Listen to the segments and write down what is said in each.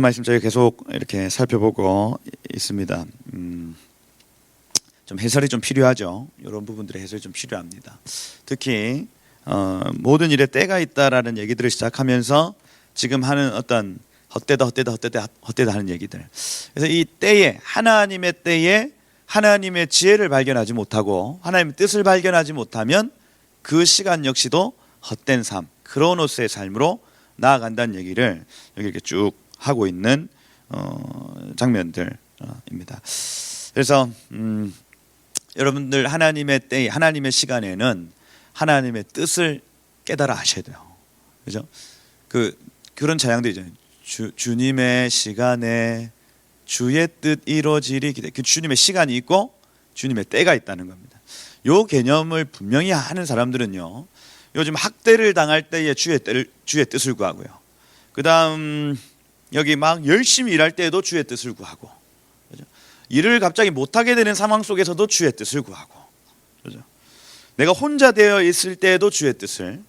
앞서서 말씀 저희 계속 이렇게 살펴보고 있습니다. 좀 해설이 좀 필요하죠. 이런 부분들의 해설이 좀 필요합니다. 특히 모든 일에 때가 있다라는 얘기들을 시작하면서 지금 하는 어떤 헛되다 하는 얘기들. 그래서 이 때에, 하나님의 때에 하나님의 지혜를 발견하지 못하고 하나님의 뜻을 발견하지 못하면 그 시간 역시도 헛된 삶, 크로노스의 삶으로 나아간다는 얘기를 여기 이렇게 쭉 하고 있는 장면들입니다. 그래서 여러분들 하나님의 때, 하나님의 시간에는 하나님의 뜻을 깨달아 하셔야 돼요. 그죠? 그런 찬양도 있잖아요. 주님의 시간에 주의 뜻 이루어지리 기대. 그 주님의 시간이 있고 주님의 때가 있다는 겁니다. 요 개념을 분명히 하는 사람들은요, 요즘 학대를 당할 때에 주의 뜻을 구하고요. 그 다음 여기 막 열심히 일할 때에도 주의 뜻을 구하고, 그죠? 일을 갑자기 못하게 되는 상황 속에서도 주의 뜻을 구하고, 그죠? 내가 혼자 되어 있을 때에도 주의 뜻을,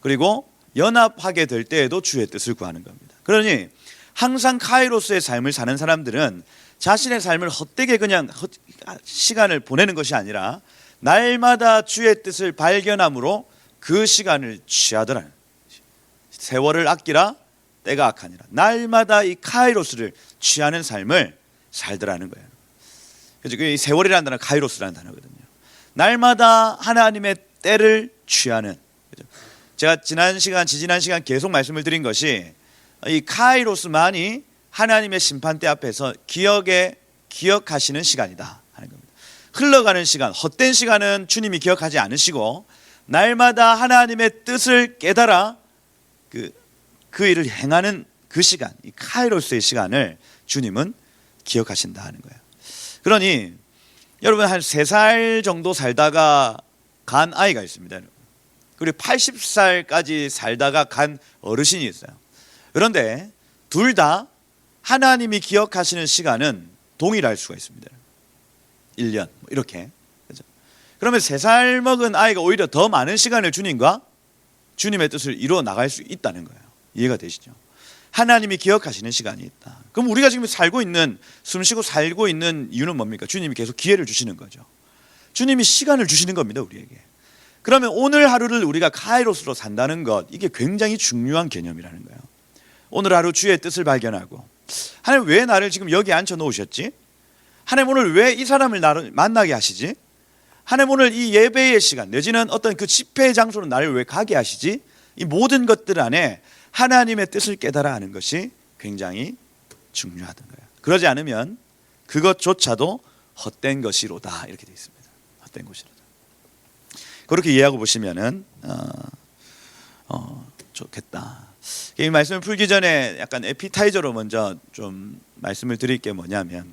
그리고 연합하게 될 때에도 주의 뜻을 구하는 겁니다. 그러니 항상 카이로스의 삶을 사는 사람들은 자신의 삶을 헛되게 그냥 시간을 보내는 것이 아니라 날마다 주의 뜻을 발견함으로 그 시간을 취하더라는, 세월을 아끼라 때가 악하니라, 날마다 이 카이로스를 취하는 삶을 살더라는 거예요. 그래서 이 세월이라는 단어는 카이로스라는 단어거든요. 날마다 하나님의 때를 취하는. 제가 지지난 시간 계속 말씀을 드린 것이 이 카이로스만이 하나님의 심판대 앞에서 기억하시는 시간이다 하는 겁니다. 흘러가는 시간, 헛된 시간은 주님이 기억하지 않으시고 날마다 하나님의 뜻을 깨달아 그 일을 행하는 그 시간, 이 카이로스의 시간을 주님은 기억하신다 하는 거예요. 그러니 여러분 한 3살 정도 살다가 간 아이가 있습니다. 그리고 80살까지 살다가 간 어르신이 있어요. 그런데 둘 다 하나님이 기억하시는 시간은 동일할 수가 있습니다. 1년 이렇게. 그러면 3살 먹은 아이가 오히려 더 많은 시간을 주님과 주님의 뜻을 이루어 나갈 수 있다는 거예요. 이해가 되시죠? 하나님이 기억하시는 시간이 있다. 그럼 우리가 지금 숨쉬고 살고 있는 이유는 뭡니까? 주님이 계속 기회를 주시는 거죠. 주님이 시간을 주시는 겁니다, 우리에게. 그러면 오늘 하루를 우리가 카이로스로 산다는 것, 이게 굉장히 중요한 개념이라는 거예요. 오늘 하루 주의 뜻을 발견하고, 하나님 왜 나를 지금 여기 앉혀 놓으셨지? 하나님 오늘 왜 이 사람을 나를 만나게 하시지? 하나님 오늘 이 예배의 시간 내지는 어떤 그 집회의 장소로 나를 왜 가게 하시지? 이 모든 것들 안에 하나님의 뜻을 깨달아 하는 것이 굉장히 중요하던 거예요. 그러지 않으면 그것조차도 헛된 것이로다 이렇게 되어 있습니다. 헛된 것이로다. 그렇게 이해하고 보시면은 좋겠다. 이 말씀을 풀기 전에 약간 에피타이저로 먼저 좀 말씀을 드릴 게 뭐냐면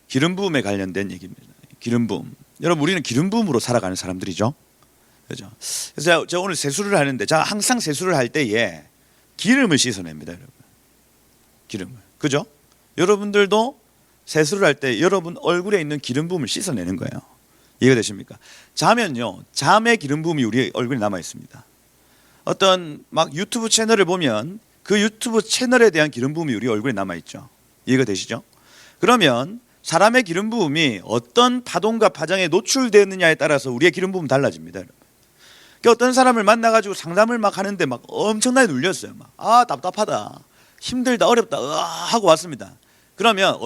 기름 부음에 관련된 얘기입니다. 기름 부음. 여러분 우리는 기름 부음으로 살아가는 사람들이죠. 그죠? 그래서 제가 오늘 세수를 하는데, 제가 항상 세수를 할 때에 기름을 씻어냅니다, 여러분. 기름을. 그죠? 여러분들도 세수를 할 때 여러분 얼굴에 있는 기름 부음을 씻어내는 거예요. 이해가 되십니까? 자면요, 잠의 기름 부음이 우리 얼굴에 남아 있습니다. 어떤 막 유튜브 채널을 보면 그 유튜브 채널에 대한 기름 부음이 우리 얼굴에 남아 있죠. 이해가 되시죠? 그러면 사람의 기름 부음이 어떤 파동과 파장에 노출되느냐에 따라서 우리의 기름 부음은 달라집니다, 여러분. 그러니까 어떤 사람을 만나가지고 상담을 막 하는데 막 엄청나게 눌렸어요. 답답하다, 힘들다, 어렵다 하고 왔습니다. 그러면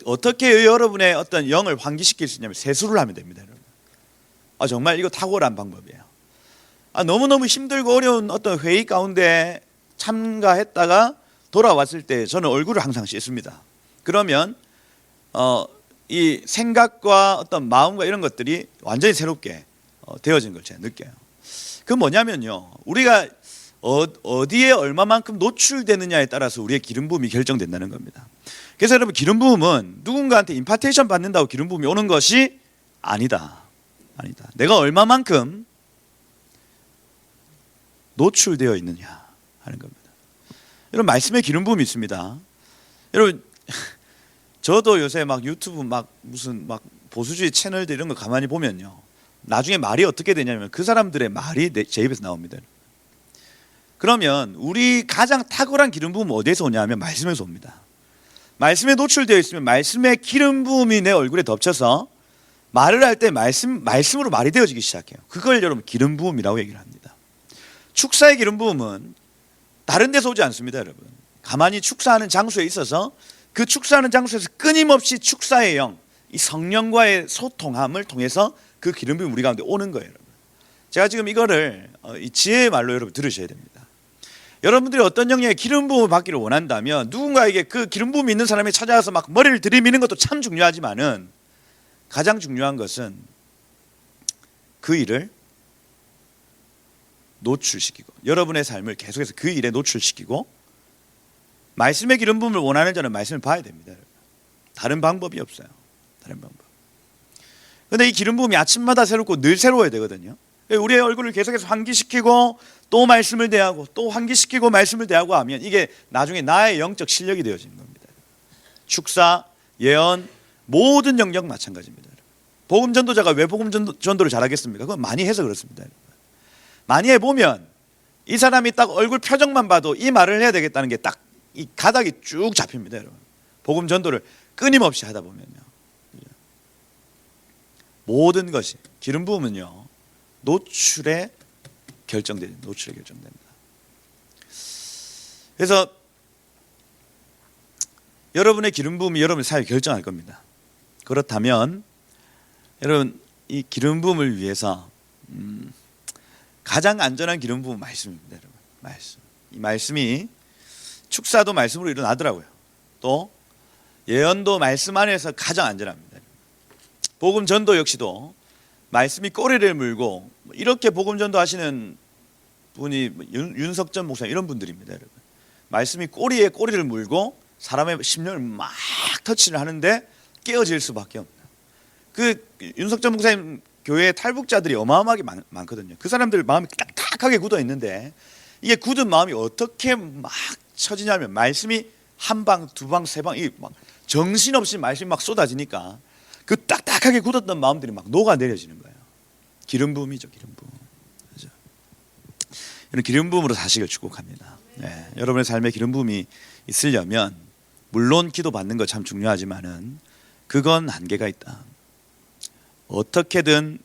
어떻게 여러분의 어떤 영을 환기시킬 수 있냐면 세수를 하면 됩니다, 여러분. 정말 이거 탁월한 방법이에요. 너무너무 힘들고 어려운 어떤 회의 가운데 참가했다가 돌아왔을 때 저는 얼굴을 항상 씻습니다. 그러면 이 생각과 어떤 마음과 이런 것들이 완전히 새롭게 되어진 걸 제가 느껴요. 그 뭐냐면요, 우리가 어디에 얼마만큼 노출되느냐에 따라서 우리의 기름 부음이 결정된다는 겁니다. 그래서 여러분, 기름 부음은 누군가한테 임파테이션 받는다고 기름 부음이 오는 것이 아니다. 내가 얼마만큼 노출되어 있느냐 하는 겁니다. 여러분, 말씀에 기름 부음이 있습니다. 여러분, 저도 요새 막 유튜브 무슨 보수주의 채널들 이런 거 가만히 보면요, 나중에 말이 어떻게 되냐면 그 사람들의 말이 제 입에서 나옵니다. 그러면 우리 가장 탁월한 기름 부음은 어디에서 오냐면 말씀에서 옵니다. 말씀에 노출되어 있으면 말씀의 기름 부음이 내 얼굴에 덮쳐서 말을 할 때 말씀으로 말이 되어지기 시작해요. 그걸 여러분 기름 부음이라고 얘기를 합니다. 축사의 기름 부음은 다른 데서 오지 않습니다, 여러분. 가만히 축사하는 장소에 있어서 그 축사하는 장소에서 끊임없이 축사의 영, 이 성령과의 소통함을 통해서 그 기름 부음이 우리 가운데 오는 거예요, 여러분. 제가 지금 이거를 이 지혜의 말로 여러분 들으셔야 됩니다. 여러분들이 어떤 영역의 기름 부음을 받기를 원한다면 누군가에게 그 기름 부음이 있는 사람이 찾아와서 막 머리를 들이미는 것도 참 중요하지만은 가장 중요한 것은 그 일을 노출시키고 여러분의 삶을 계속해서 그 일에 노출시키고 말씀의 기름 부음을 원하는 자는 말씀을 봐야 됩니다. 다른 방법이 없어요. 다른 방법. 그런데 이 기름 부음이 아침마다 새롭고 늘 새로워야 되거든요. 우리의 얼굴을 계속해서 환기시키고 또 말씀을 대하고 또 환기시키고 말씀을 대하고 하면 이게 나중에 나의 영적 실력이 되어지는 겁니다. 축사, 예언, 모든 영역 마찬가지입니다. 복음 전도자가 왜 복음 전도를 잘하겠습니까? 그건 많이 해서 그렇습니다. 많이 해보면 이 사람이 딱 얼굴 표정만 봐도 이 말을 해야 되겠다는 게 딱 이 가닥이 쭉 잡힙니다, 여러분. 복음 전도를 끊임없이 하다 보면요. 모든 것이 기름 부음은요 노출에 결정됩니다. 그래서 여러분의 기름 부음이 여러분의 삶을 결정할 겁니다. 그렇다면 여러분 이 기름 부음을 위해서 가장 안전한 기름 부음은 말씀입니다, 여러분. 말씀. 이 말씀이 축사도 말씀으로 일어나더라고요. 또 예언도 말씀 안에서 가장 안전합니다. 복음 전도 역시도 말씀이 꼬리를 물고 이렇게 복음 전도 하시는 분이 윤석전 목사 이런 분들입니다, 여러분. 말씀이 꼬리에 꼬리를 물고 사람의 심령을 막 터치를 하는데 깨어질 수밖에 없는. 그 윤석전 목사님 교회에 탈북자들이 어마어마하게 많거든요. 그 사람들 마음이 딱딱하게 굳어 있는데 이게 굳은 마음이 어떻게 막 쳐지냐면 말씀이 한 방, 두 방, 세 방, 막 정신없이 말씀이 막 쏟아지니까 그 딱딱하게 굳었던 마음들이 막 녹아내려지는 거예요. 기름 부음이죠, 기름 부음. 그렇죠? 이런 기름 부음으로 사식을 축복합니다. 네, 여러분의 삶에 기름 부음이 있으려면 물론 기도 받는 거 참 중요하지만은 그건 한계가 있다. 어떻게든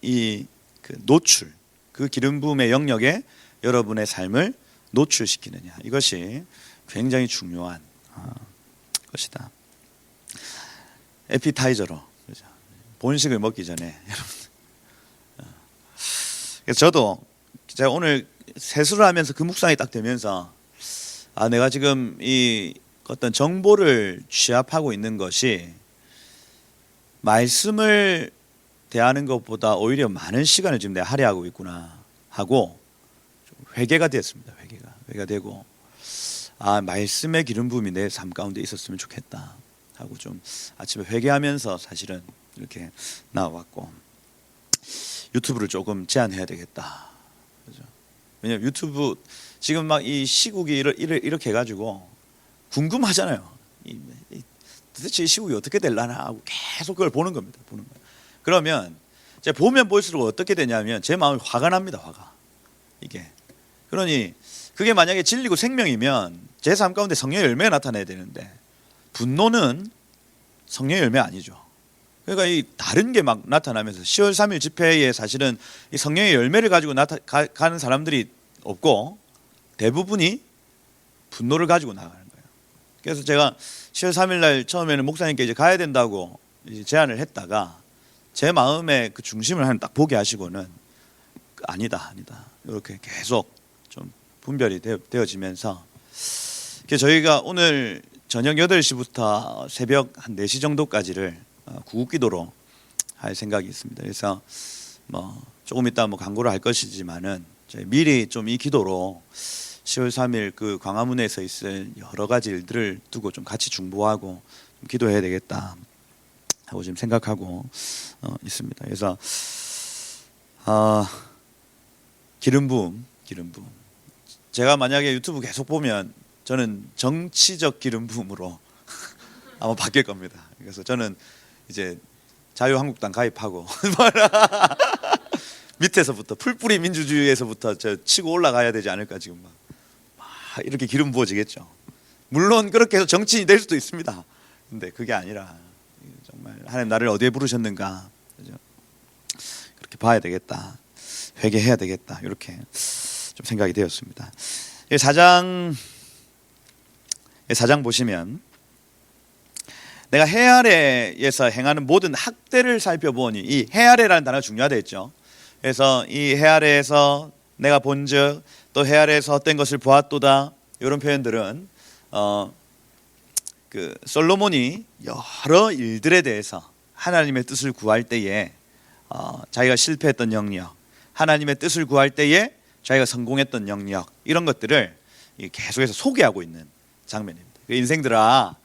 그 노출, 그 기름 부음의 영역에 여러분의 삶을 노출시키느냐, 이것이 굉장히 중요한 것이다. 에피타이저로, 그렇죠? 본식을 먹기 전에 여러분. 그래서 저도 제가 오늘 세수를 하면서 그 묵상이 딱 되면서 내가 지금 이 어떤 정보를 취합하고 있는 것이 말씀을 대하는 것보다 오히려 많은 시간을 지금 내가 할애하고 있구나 하고 좀 회개가 됐습니다. 회개가 되고 말씀의 기름 부음이 내 삶 가운데 있었으면 좋겠다 하고 좀 아침에 회개하면서 사실은 이렇게 나와왔고 유튜브를 조금 제한해야 되겠다. 그죠? 왜냐면 유튜브 지금 막 이 시국이 이렇게 해가지고 궁금하잖아요. 도대체 이 시국이 어떻게 될라나 하고 계속 그걸 보는 겁니다. 그러면 제가 보면 볼수록 어떻게 되냐면 제 마음이 화가 납니다. 화가. 이게 그러니 그게 만약에 진리고 생명이면 제 삶 가운데 성령의 열매가 나타나야 되는데 분노는 성령의 열매 아니죠. 그러니까 이 다른 게 막 나타나면서 10월 3일 집회에 사실은 이 성령의 열매를 가지고 가는 사람들이 없고 대부분이 분노를 가지고 나가는 거예요. 그래서 제가 10월 3일 날 처음에는 목사님께 이제 가야 된다고 이제 제안을 했다가 제 마음의 그 중심을 한 딱 보게 하시고는 아니다 이렇게 계속 좀 분별이 되어지면서 저희가 오늘 저녁 8시부터 새벽 한 4시 정도까지를 구국기도로 할 생각이 있습니다. 그래서 뭐 조금 이따 뭐 광고를 할 것이지만은 저희 미리 좀 이 기도로 10월 3일 그 광화문에서 있을 여러 가지 일들을 두고 좀 같이 중보하고 좀 기도해야 되겠다 하고 지금 생각하고 있습니다. 그래서 기름 부음. 제가 만약에 유튜브 계속 보면 저는 정치적 기름 부음으로 아마 바뀔 겁니다. 그래서 저는 이제 자유한국당 가입하고 밑에서부터 풀뿌리 민주주의에서부터 저 치고 올라가야 되지 않을까 지금 막 이렇게 기름 부어지겠죠. 물론 그렇게 해서 정치인이 될 수도 있습니다. 근데 그게 아니라 정말 하나님 나를 어디에 부르셨는가, 그죠? 그렇게 봐야 되겠다, 회개해야 되겠다, 이렇게 좀 생각이 되었습니다. 4장 보시면 내가 해 아래에서 행하는 모든 학대를 살펴보니, 이 해 아래라는 단어가 중요하다 했죠. 그래서 이 해 아래에서 내가 본즉 또 해 아래에서 헛된 것을 보았도다, 이런 표현들은 솔로몬이 여러 일들에 대해서 하나님의 뜻을 구할 때에 자기가 실패했던 영역, 하나님의 뜻을 구할 때에 자기가 성공했던 영역, 이런 것들을 계속해서 소개하고 있는 장면입니다. 인생들아,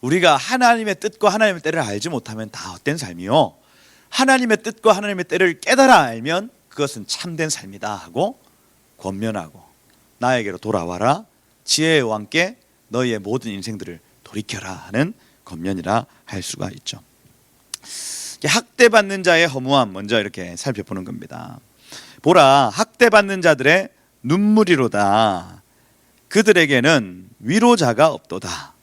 우리가 하나님의 뜻과 하나님의 때를 알지 못하면 다 헛된 삶이요, 하나님의 뜻과 하나님의 때를 깨달아 알면 그것은 참된 삶이다 하고 권면하고, 나에게로 돌아와라, 지혜의 왕께 너희의 모든 인생들을 돌이켜라 하는 권면이라 할 수가 있죠. 학대받는 자의 허무함 먼저 이렇게 살펴보는 겁니다. 보라, 학대받는 자들의 눈물이로다. 그들에게는 위로자가 없도다.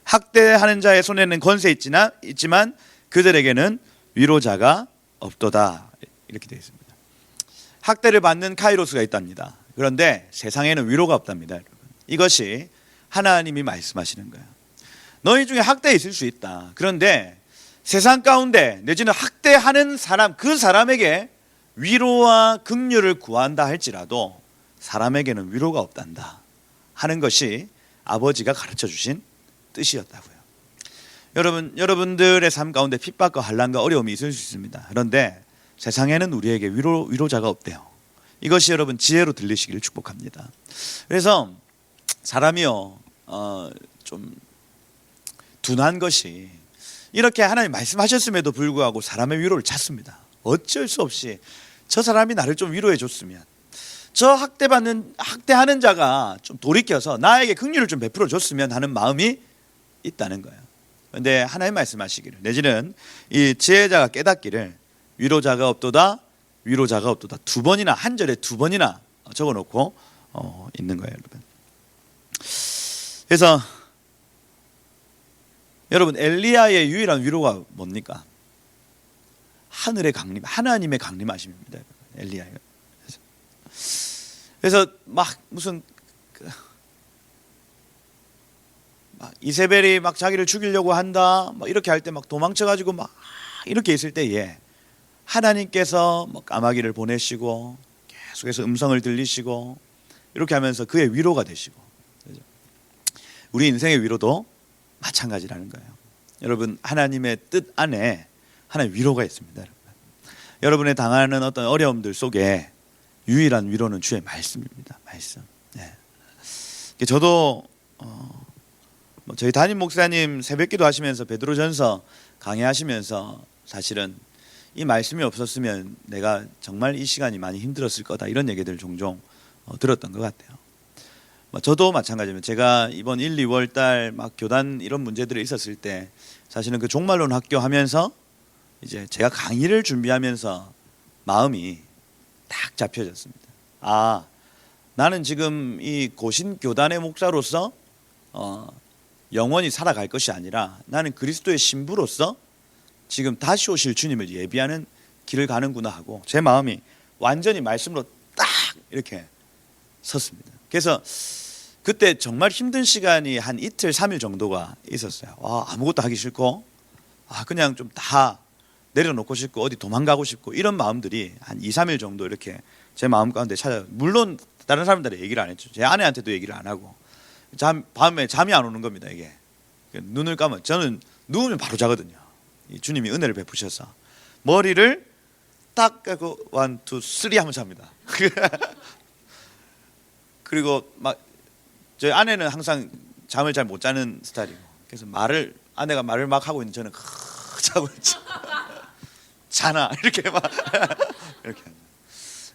학대하는 자의 손에는 권세 있지만 그들에게는 위로자가 없도다, 이렇게 되어 있습니다. 학대를 받는 카이로스가 있답니다. 그런데 세상에는 위로가 없답니다. 여러분, 이것이 하나님이 말씀하시는 거예요. 너희 중에 학대 있을 수 있다. 그런데 세상 가운데 내지는 학대하는 사람, 그 사람에게 위로와 긍휼을 구한다 할지라도 사람에게는 위로가 없단다 하는 것이 아버지가 가르쳐 주신 뜻이었다고요. 여러분들의 삶 가운데 핍박과 환난과 어려움이 있을 수 있습니다. 그런데 세상에는 우리에게 위로자가 없대요. 이것이 여러분 지혜로 들리시기를 축복합니다. 그래서 사람이요, 좀 둔한 것이, 이렇게 하나님 말씀하셨음에도 불구하고 사람의 위로를 찾습니다. 어쩔 수 없이 저 사람이 나를 좀 위로해 줬으면, 저 학대하는 자가 좀 돌이켜서 나에게 긍휼을 좀 베풀어 줬으면 하는 마음이 있다는 거예요. 그런데 하나님 말씀하시기를, 내지는 이 지혜자가 깨닫기를 위로자가 없도다, 위로자가 없도다, 두 번이나, 한 절에 두 번이나 적어놓고 있는 거예요, 여러분. 그래서 여러분, 엘리야의 유일한 위로가 뭡니까? 하늘의 강림, 하나님의 강림하심입니다. 엘리야가. 그래서 막 무슨 막 이세벨이 막 자기를 죽이려고 한다, 막 이렇게 할 때 막 도망쳐가지고 막 이렇게 있을 때에 하나님께서 뭐 까마귀를 보내시고 계속해서 음성을 들리시고 이렇게 하면서 그의 위로가 되시고, 그렇죠? 우리 인생의 위로도 마찬가지라는 거예요. 여러분, 하나님의 뜻 안에 하나님의 위로가 있습니다. 여러분의 당하는 어떤 어려움들 속에 유일한 위로는 주의 말씀입니다. 말씀. 네. 저도 저희 담임 목사님 새벽기도 하시면서 베드로전서 강의하시면서 사실은 이 말씀이 없었으면 내가 정말 이 시간이 많이 힘들었을 거다, 이런 얘기들 종종 들었던 것 같아요. 저도 마찬가지입니다. 제가 이번 1, 2월 달 막 교단 이런 문제들이 있었을 때 사실은 그 종말론 학교 하면서 이제 제가 강의를 준비하면서 마음이 딱 잡혀졌습니다. 아, 나는 지금 이 고신 교단의 목사로서 영원히 살아갈 것이 아니라 나는 그리스도의 신부로서 지금 다시 오실 주님을 예비하는 길을 가는구나 하고 제 마음이 완전히 말씀으로 딱 이렇게 섰습니다. 그래서 그때 정말 힘든 시간이 한 이틀 3일 정도가 있었어요. 아무것도 하기 싫고 그냥 좀 다 내려놓고 싶고 어디 도망가고 싶고 이런 마음들이 한 2, 3일 정도 이렇게 제 마음 가운데 찾아요. 물론 다른 사람들한테 얘기를 안 했죠. 제 아내한테도 얘기를 안 하고 밤에 잠이 안 오는 겁니다. 이게 눈을 감으면, 저는 누우면 바로 자거든요. 주님이 은혜를 베푸셔서 머리를 딱 하고 1, 2, 3 하면 잡니다. 그리고 막 저희 아내는 항상 잠을 잘 못 자는 스타일이고, 그래서 아내가 말을 막 하고 있는 저는 자고 있죠. 자나 이렇게 막 이렇게.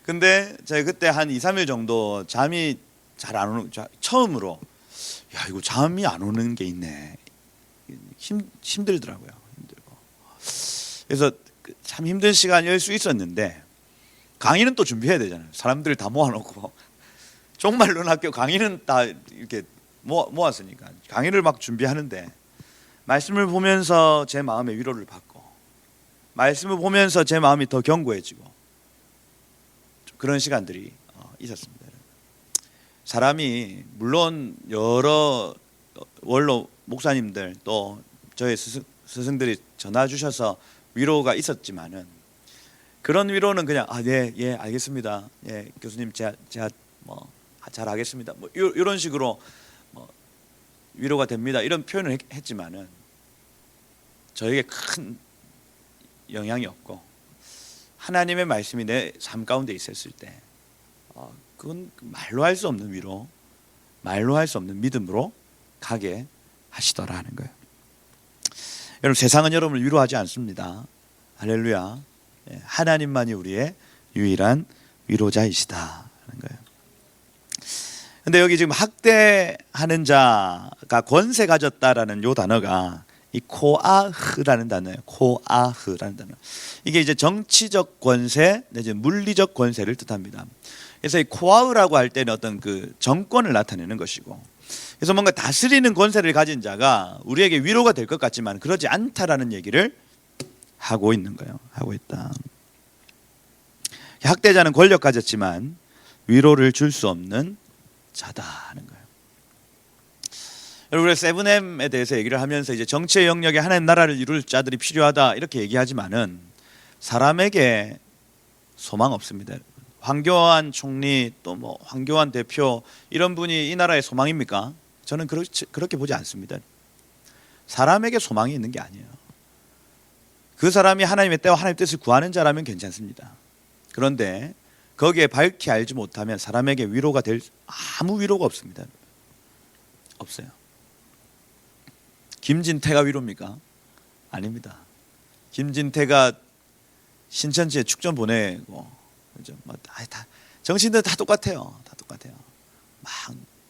근데 제가 그때 한 2, 3일 정도 잠이 잘 안 오는, 처음으로 이거 잠이 안 오는 게 있네. 힘들더라고요. 힘들고. 그래서 참 힘든 시간일 수 있었는데, 강의는 또 준비해야 되잖아요. 사람들을 다 모아놓고 종말론학교 강의는 다 이렇게 모았으니까 강의를 막 준비하는데 말씀을 보면서 제 마음의 위로를 받고 말씀을 보면서 제 마음이 더 견고해지고 그런 시간들이 있었습니다. 사람이 물론 여러 원로 목사님들 또 저희 스승들이 전화 주셔서 위로가 있었지만은 그런 위로는 그냥 예 알겠습니다. 예 교수님 제가 뭐 잘 하겠습니다. 뭐 이런 식으로 뭐 위로가 됩니다. 이런 표현을 했지만은 저에게 큰 영향이 없고 하나님의 말씀이 내 삶 가운데 있었을 때 그건 말로 할 수 없는 위로, 말로 할 수 없는 믿음으로 가게 하시더라는 거예요. 여러분 세상은 여러분을 위로하지 않습니다. 할렐루야. 하나님만이 우리의 유일한 위로자이시다 하는 거예요. 근데 여기 지금 학대하는 자가 권세 가졌다라는 요 단어가 이 코아흐라는 단어예요. 코아흐라는 단어. 이게 이제 정치적 권세 내지 물리적 권세를 뜻합니다. 그래서 이 코아흐라고 할 때는 어떤 그 정권을 나타내는 것이고, 그래서 뭔가 다스리는 권세를 가진 자가 우리에게 위로가 될 것 같지만 그러지 않다라는 얘기를 하고 있는 거예요. 하고 있다. 학대자는 권력 가졌지만 위로를 줄 수 없는 자다 하는 거예요. 여러분 우리 세븐엠에 대해서 얘기를 하면서 이제 정치의 영역에 하나님 나라를 이룰 자들이 필요하다 이렇게 얘기하지만은 사람에게 소망 없습니다. 황교안 총리 또 뭐 황교안 대표 이런 분이 이 나라의 소망입니까? 저는 그렇게 보지 않습니다. 사람에게 소망이 있는 게 아니에요. 그 사람이 하나님의 때와 하나님의 뜻을 구하는 자라면 괜찮습니다. 그런데 거기에 밝히 알지 못하면 사람에게 위로가 될 아무 위로가 없습니다. 없어요. 김진태가 위로입니까? 아닙니다. 김진태가 신천지에 축전 보내고 그죠? 다 정신들 다 똑같아요. 다 똑같아요. 막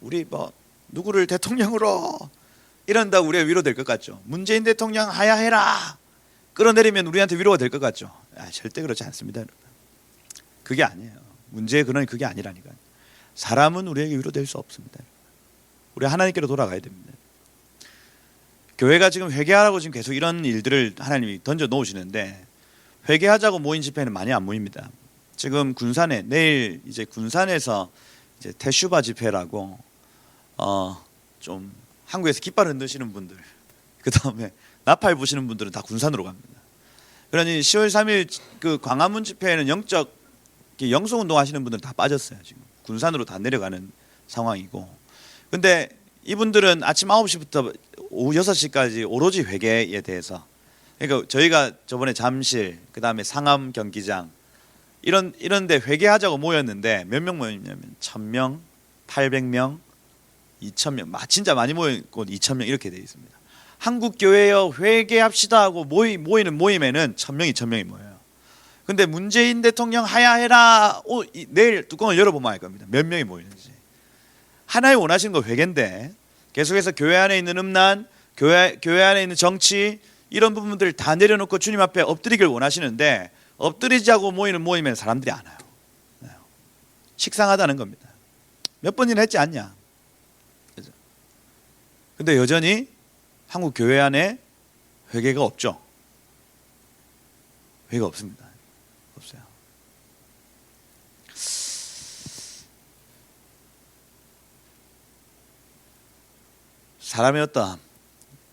우리 뭐 누구를 대통령으로 이런다고 우리가 위로될 것 같죠. 문재인 대통령 하야해라 끌어내리면 우리한테 위로가 될 것 같죠. 절대 그렇지 않습니다. 그게 아니에요. 문제의 근원이 그게 아니라니까요. 사람은 우리에게 위로될 수 없습니다. 우리 하나님께로 돌아가야 됩니다. 교회가 지금 회개하라고 지금 계속 이런 일들을 하나님이 던져 놓으시는데 회개하자고 모인 집회는 많이 안 모입니다. 지금 군산에 내일 이제 군산에서 이제 태슈바 집회라고 좀 한국에서 깃발 흔드시는 분들 그 다음에 나팔 부시는 분들은 다 군산으로 갑니다. 그러니 10월 3일 그 광화문 집회에는 영적 영성 운동 하시는 분들은 다 빠졌어요. 지금 군산으로 다 내려가는 상황이고, 근데 이분들은 아침 9시부터 오후 6시까지 오로지 회개에 대해서, 그러니까 저희가 저번에 잠실 그 다음에 상암 경기장 이런데 회개하자고 모였는데 몇 명 모였냐면 1000명, 800명, 2000명, 진짜 많이 모였고 2000명 이렇게 돼 있습니다. 한국 교회여 회개합시다 하고 모이는 모임에는 1000명, 2000명이 모여요. 근데 문재인 대통령 하야해라 내일 뚜껑을 열어보면 알 겁니다. 몇 명이 모이는지. 하나님 원하시는 거 회개인데 계속해서 교회 안에 있는 음란, 교회 안에 있는 정치 이런 부분들을 다 내려놓고 주님 앞에 엎드리길 원하시는데 엎드리자고 모이는 모임에 사람들이 안 와요. 식상하다는 겁니다. 몇 번이나 했지 않냐. 그죠? 근데 여전히 한국 교회 안에 회개가 없죠. 회개가 없습니다. 없어요. 사람의 어떤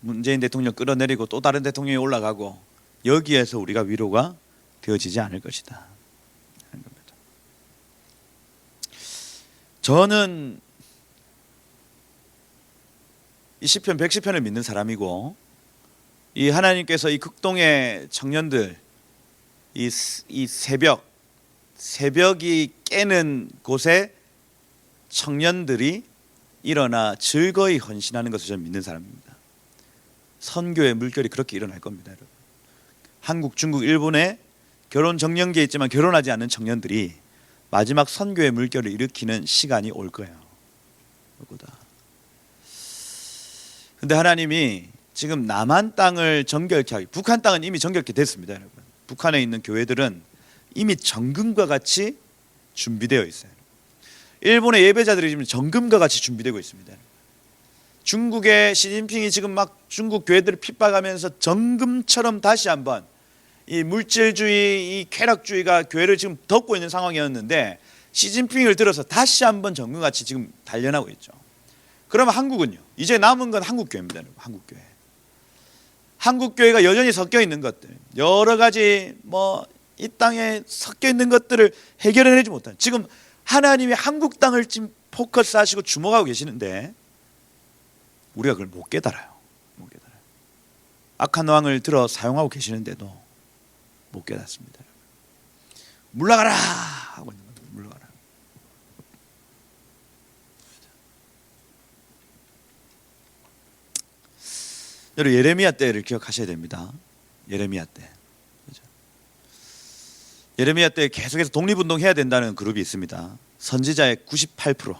문재인 대통령 끌어내리고 또 다른 대통령이 올라가고 여기에서 우리가 위로가 되어지지 않을 것이다 하는 겁니다. 저는 이 시편 110편을 믿는 사람이고 이 하나님께서 이 극동의 청년들 이 새벽이 깨는 곳에 청년들이 일어나 즐거이 헌신하는 것을 저는 믿는 사람입니다. 선교의 물결이 그렇게 일어날 겁니다, 여러분. 한국, 중국, 일본에 결혼 정년기에 있지만 결혼하지 않는 청년들이 마지막 선교의 물결을 일으키는 시간이 올 거예요. 근데 하나님이 지금 남한 땅을 정결케 하기, 북한 땅은 이미 정결케 됐습니다, 여러분. 북한에 있는 교회들은 이미 정금과 같이 준비되어 있어요. 일본의 예배자들이 지금 정금과 같이 준비되고 있습니다. 중국의 시진핑이 지금 막 중국 교회들을 핍박하면서 정금처럼 다시 한번 이 물질주의, 이 쾌락주의가 교회를 지금 덮고 있는 상황이었는데 시진핑을 들어서 다시 한번 정금같이 지금 단련하고 있죠. 그러면 한국은요? 이제 남은 건 한국교회입니다. 한국교회. 한국교회가 여전히 섞여 있는 것들, 여러 가지 이 땅에 섞여 있는 것들을 해결해내지 못한, 지금 하나님이 한국 땅을 지금 포커스하시고 주목하고 계시는데 우리가 그걸 못 깨달아요. 못 깨달아요. 악한 왕을 들어 사용하고 계시는데도 못 깨닫습니다. 물러가라 하고 있는 겁니다. 물러가라. 여러분, 예레미야 때를 기억하셔야 됩니다. 예레미야 때. 그렇죠? 예레미야 때 계속해서 독립운동 해야 된다는 그룹이 있습니다. 선지자의 98%.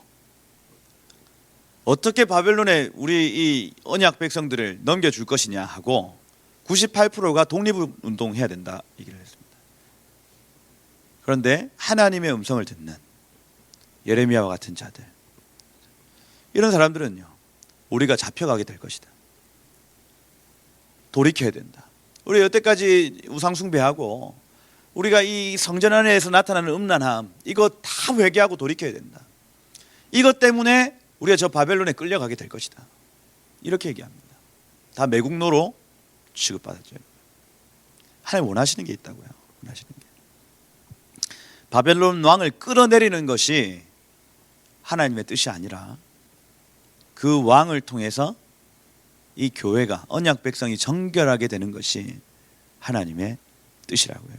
어떻게 바벨론에 우리 이 언약 백성들을 넘겨줄 것이냐 하고 98%가 독립운동 해야 된다 얘기를 했습니다. 그런데 하나님의 음성을 듣는 예레미야와 같은 자들, 이런 사람들은요, 우리가 잡혀가게 될 것이다. 돌이켜야 된다. 우리 여태까지 우상 숭배하고 우리가 이 성전 안에서 나타나는 음란함, 이거 다 회개하고 돌이켜야 된다. 이것 때문에 우리가 저 바벨론에 끌려가게 될 것이다. 이렇게 얘기합니다. 다 매국노로 취급받았죠. 하나님 원하시는 게 있다고요. 원하시는 게. 바벨론 왕을 끌어내리는 것이 하나님의 뜻이 아니라 그 왕을 통해서 이 교회가, 언약 백성이 정결하게 되는 것이 하나님의 뜻이라고 해요.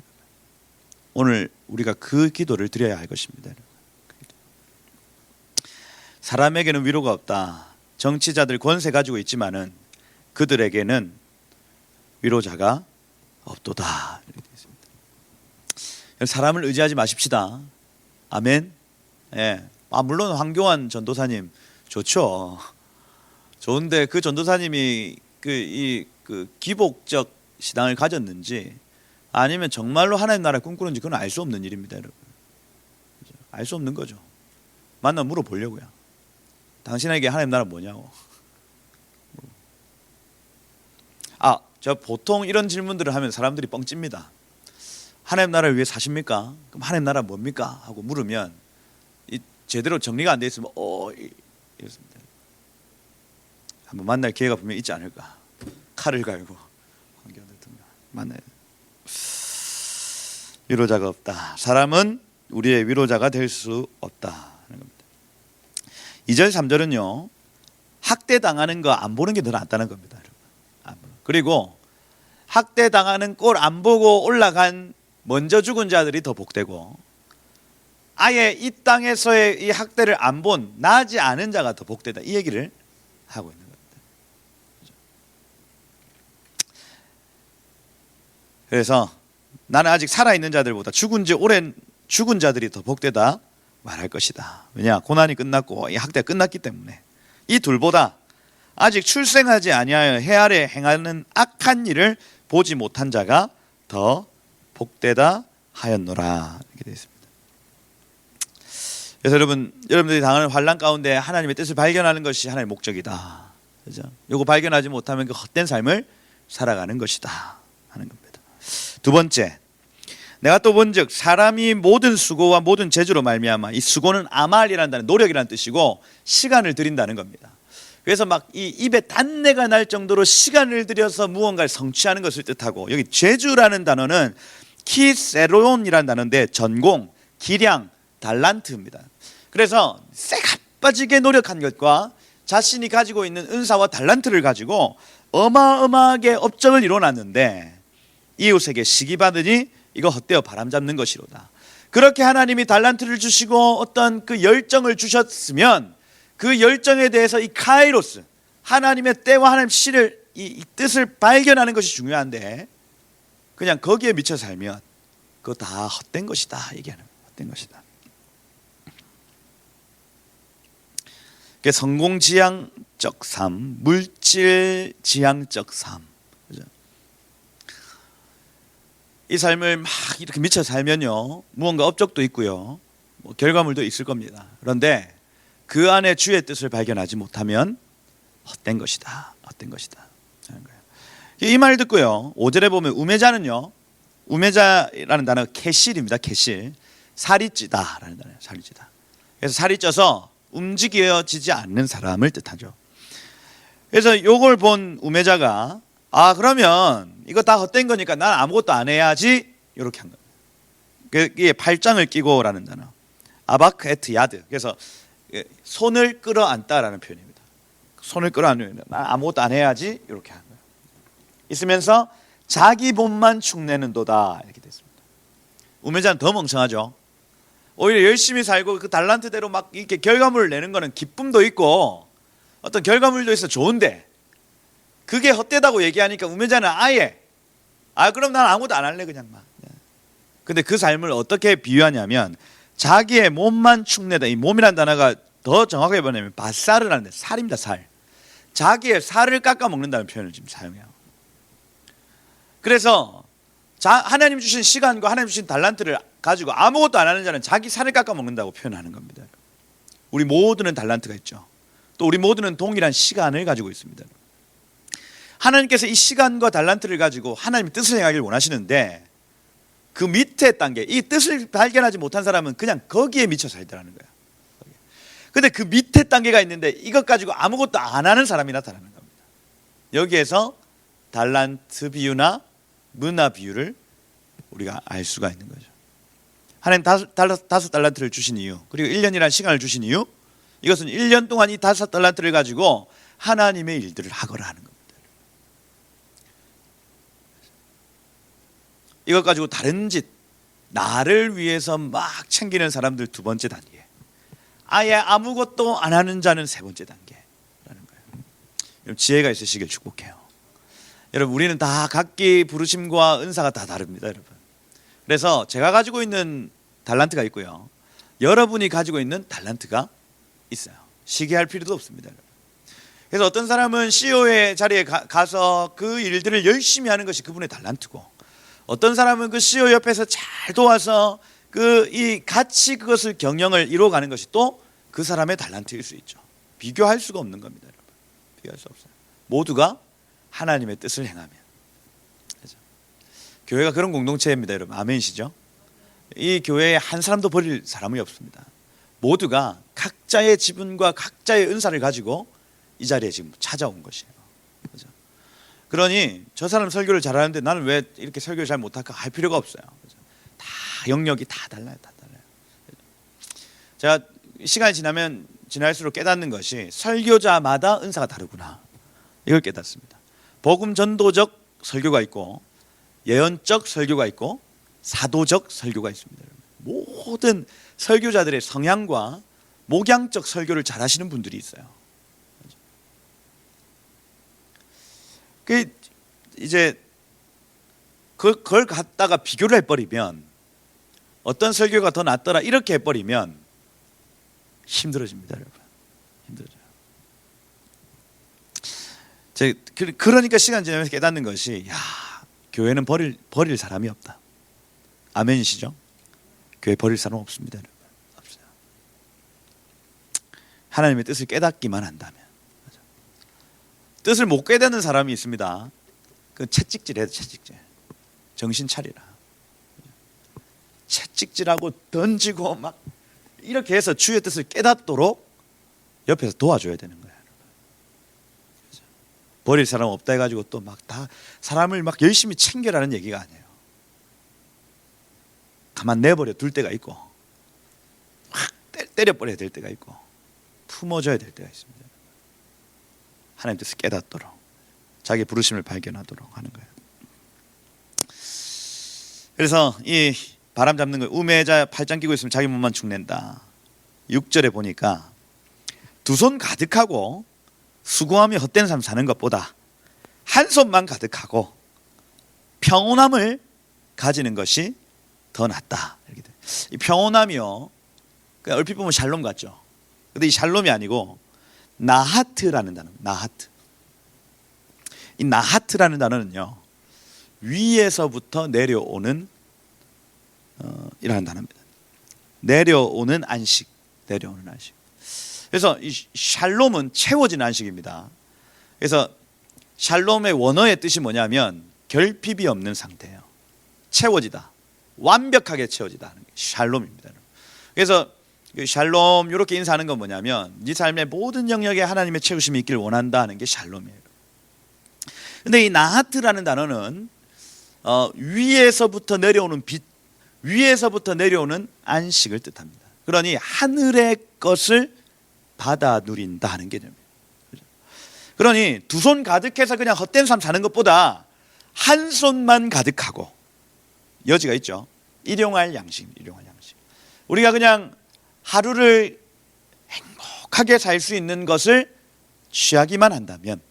오늘 우리가 그 기도를 드려야 할 것입니다. 사람에게는 위로가 없다. 정치자들 권세 가지고 있지만은 그들에게는 위로자가 없도다. 이렇게 되어 있습니다. 사람을 의지하지 마십시다. 아멘. 예. 물론 황교안 전도사님 좋죠. 좋은데 그 전도사님이 그 기복적 신앙을 가졌는지 아니면 정말로 하나님 나라 꿈꾸는지 그건 알 수 없는 일입니다, 여러분. 알 수 없는 거죠. 만나 물어보려고요. 당신에게 하나님 나라 뭐냐고. 저 보통 이런 질문들을 하면 사람들이 뻥찝니다. 하나님 나라를 위해 사십니까? 그럼 하나님 나라 뭡니까? 하고 물으면 제대로 정리가 안 돼 있으면 이렇습니다. 한번 만날 기회가 분명히 있지 않을까. 칼을 갈고 만나요. 위로자가 없다. 사람은 우리의 위로자가 될 수 없다 하는 겁니다. 2절 3절은요, 학대당하는 거 안 보는 게 더 낫다는 겁니다. 그리고 학대당하는 꼴 안 보고 올라간 먼저 죽은 자들이 더 복되고, 아예 이 땅에서의 이 학대를 안 본 나지 않은 자가 더 복되다, 이 얘기를 하고 있는 겁니다. 그래서 나는 아직 살아있는 자들보다 죽은 지 오랜 죽은 자들이 더 복되다 말할 것이다. 왜냐? 고난이 끝났고 이 학대가 끝났기 때문에. 이 둘보다 아직 출생하지 아니하여 해 아래 행하는 악한 일을 보지 못한 자가 더 복되다 하였노라. 이렇게 되어 있습니다. 그래서 여러분들이 당하는 환난 가운데 하나님의 뜻을 발견하는 것이 하나님의 목적이다. 그죠? 이거 발견하지 못하면 그 헛된 삶을 살아가는 것이다 하는 겁니다. 두 번째, 내가 또 본즉 사람이 모든 수고와 모든 재주로 말미암아, 이 수고는 아말이라는 단어, 노력이라는 뜻이고 시간을 들인다는 겁니다. 그래서 막 이 입에 단내가 날 정도로 시간을 들여서 무언가를 성취하는 것을 뜻하고, 여기 재주라는 단어는 키세론이라는 단어인데 전공, 기량, 달란트입니다. 그래서 쎄가 빠지게 노력한 것과 자신이 가지고 있는 은사와 달란트를 가지고 어마어마하게 업적을 이뤄놨는데 이웃에게 시기 받으니 이거 헛되어 바람 잡는 것이로다. 그렇게 하나님이 달란트를 주시고 어떤 그 열정을 주셨으면 그 열정에 대해서 이 카이로스, 하나님의 때와 하나님 시를 이 뜻을 발견하는 것이 중요한데 그냥 거기에 미쳐 살면 그거 다 헛된 것이다 얘기하는 거예요. 헛된 것이다. 성공지향적 삶, 물질지향적 삶. 그죠? 이 삶을 막 이렇게 미쳐 살면요, 무언가 업적도 있고요, 뭐 결과물도 있을 겁니다. 그런데 그 안에 주의 뜻을 발견하지 못하면 헛된 것이다. 헛된 것이다. 하는 거예요. 이 말 듣고요. 5절에 보면 우매자는요. 우매자라는 단어가 캐실입니다. 캐실. 살이 찌다라는 단어예요. 살이 찌다. 그래서 살이 쪄서 움직여지지 않는 사람을 뜻하죠. 그래서 이걸 본 우매자가 그러면 이거 다 헛된 거니까 난 아무것도 안 해야지 이렇게 한 거예요. 이게 팔짱을 끼고라는 단어. 아바크 에트 야드. 그래서 손을 끌어안다라는 표현입니다. 손을 끌어안으면 난 아무것도 안 해야지 이렇게 한 거예요. 있으면서 자기 몸만 축내는도다 이렇게 됐습니다. 우매자는 더 멍청하죠. 오히려 열심히 살고 그 달란트대로 막 이렇게 결과물을 내는 거는 기쁨도 있고 어떤 결과물도 있어 좋은데 그게 헛되다고 얘기하니까 우매자는 아예 그럼 난 아무것도 안 할래 그냥 막. 근데 그 삶을 어떻게 비유하냐면 자기의 몸만 축내다. 이 몸이라는 단어가 더 정확하게 보면 바사르 하는데 살입니다. 살. 자기의 살을 깎아 먹는다는 표현을 지금 사용해요. 그래서 하나님 주신 시간과 하나님 주신 달란트를 가지고 아무것도 안 하는 자는 자기 살을 깎아 먹는다고 표현하는 겁니다. 우리 모두는 달란트가 있죠. 또 우리 모두는 동일한 시간을 가지고 있습니다. 하나님께서 이 시간과 달란트를 가지고 하나님의 뜻을 행하기를 원하시는데 그 밑에 단계, 이 뜻을 발견하지 못한 사람은 그냥 거기에 미쳐 살더라는 거예요. 근데 그 밑에 단계가 있는데 이것 가지고 아무것도 안 하는 사람이 나타나는 겁니다. 여기에서 달란트 비유나 문화 비유를 우리가 알 수가 있는 거죠. 하나님 다섯 달란트를 주신 이유, 그리고 1년이라는 시간을 주신 이유, 이것은 1년 동안 이 5달란트를 가지고 하나님의 일들을 하거라 하는 겁니다. 이것 가지고 다른 짓, 나를 위해서 막 챙기는 사람들 두 번째 단계, 아예 아무것도 안 하는 자는 세 번째 단계라는 거예요. 여러분 지혜가 있으시길 축복해요. 여러분 우리는 다 각기 부르심과 은사가 다 다릅니다. 여러분. 그래서 제가 가지고 있는 달란트가 있고요, 여러분이 가지고 있는 달란트가 있어요. 시기할 필요도 없습니다. 여러분. 그래서 어떤 사람은 CEO의 자리에 가서 그 일들을 열심히 하는 것이 그분의 달란트고, 어떤 사람은 그 CEO 옆에서 잘 도와서 같이 그것을 경영을 이루어가는 것이 또 그 사람의 달란트일 수 있죠. 비교할 수가 없는 겁니다. 여러분. 비교할 수 없어요. 모두가 하나님의 뜻을 행하면. 그렇죠? 교회가 그런 공동체입니다. 여러분 아멘이시죠? 이 교회에 한 사람도 버릴 사람이 없습니다. 모두가 각자의 지분과 각자의 은사를 가지고 이 자리에 지금 찾아온 것이에요. 그렇죠? 그러니 저 사람 설교를 잘하는데 나는 왜 이렇게 설교를 잘 못할까 할 필요가 없어요. 그렇죠? 다 영역이 다 달라요. 다 달라요. 제가 시간이 지날수록 깨닫는 것이 설교자마다 은사가 다르구나, 이걸 깨닫습니다. 복음 전도적 설교가 있고 예언적 설교가 있고 사도적 설교가 있습니다. 모든 설교자들의 성향과 목양적 설교를 잘하시는 분들이 있어요. 이제 그걸 갖다가 비교를 해버리면, 어떤 설교가 더 낫더라 이렇게 해버리면 힘들어집니다. 여러분 힘들어져요. 그러니까 시간 지나면서 깨닫는 것이, 교회는 버릴 사람이 없다. 아멘이시죠? 교회 버릴 사람 없습니다. 여러분. 없어요. 하나님의 뜻을 깨닫기만 한다면. 뜻을 못 깨닫는 사람이 있습니다. 그 채찍질해야 돼. 채찍질. 정신 차리라. 채찍질하고 던지고 막 이렇게 해서 주의 뜻을 깨닫도록 옆에서 도와줘야 되는 거예요. 버릴 사람 없다 해가지고 또 막 다 사람을 막 열심히 챙겨라는 얘기가 아니에요. 가만 내버려 둘 때가 있고, 확 때려버려야 될 때가 있고, 품어줘야 될 때가 있습니다. 하나님 뜻을 깨닫도록, 자기 부르심을 발견하도록 하는 거예요. 그래서 이 바람 잡는 거, 우매자 팔짱 끼고 있으면 자기 몸만 축낸다. 6절에 보니까 두 손 가득하고 수고하며 헛된 삶 사는 것보다 한 손만 가득하고 평온함을 가지는 것이 더 낫다. 이 평온함이요, 그냥 얼핏 보면 샬롬 같죠. 근데 이 샬롬이 아니고 나하트라는 단어. 나하트. 이 나하트라는 단어는요, 위에서부터 내려오는 이라는 단어입니다. 내려오는 안식, 내려오는 안식. 그래서 이 샬롬은 채워진 안식입니다. 그래서 샬롬의 원어의 뜻이 뭐냐면 결핍이 없는 상태예요. 채워지다, 완벽하게 채워지다 하는 게 샬롬입니다. 그래서 샬롬 이렇게 인사하는 건 뭐냐면 네 삶의 모든 영역에 하나님의 채우심이 있기를 원한다 하는 게 샬롬이에요. 근데 이 나하트라는 단어는 위에서부터 내려오는 빛, 위에서부터 내려오는 안식을 뜻합니다. 그러니 하늘의 것을 받아 누린다 하는 개념이에요. 그러니 두 손 가득해서 그냥 헛된 삶 사는 것보다 한 손만 가득하고, 여지가 있죠. 일용할 양식, 일용할 양식. 우리가 그냥 하루를 행복하게 살 수 있는 것을 취하기만 한다면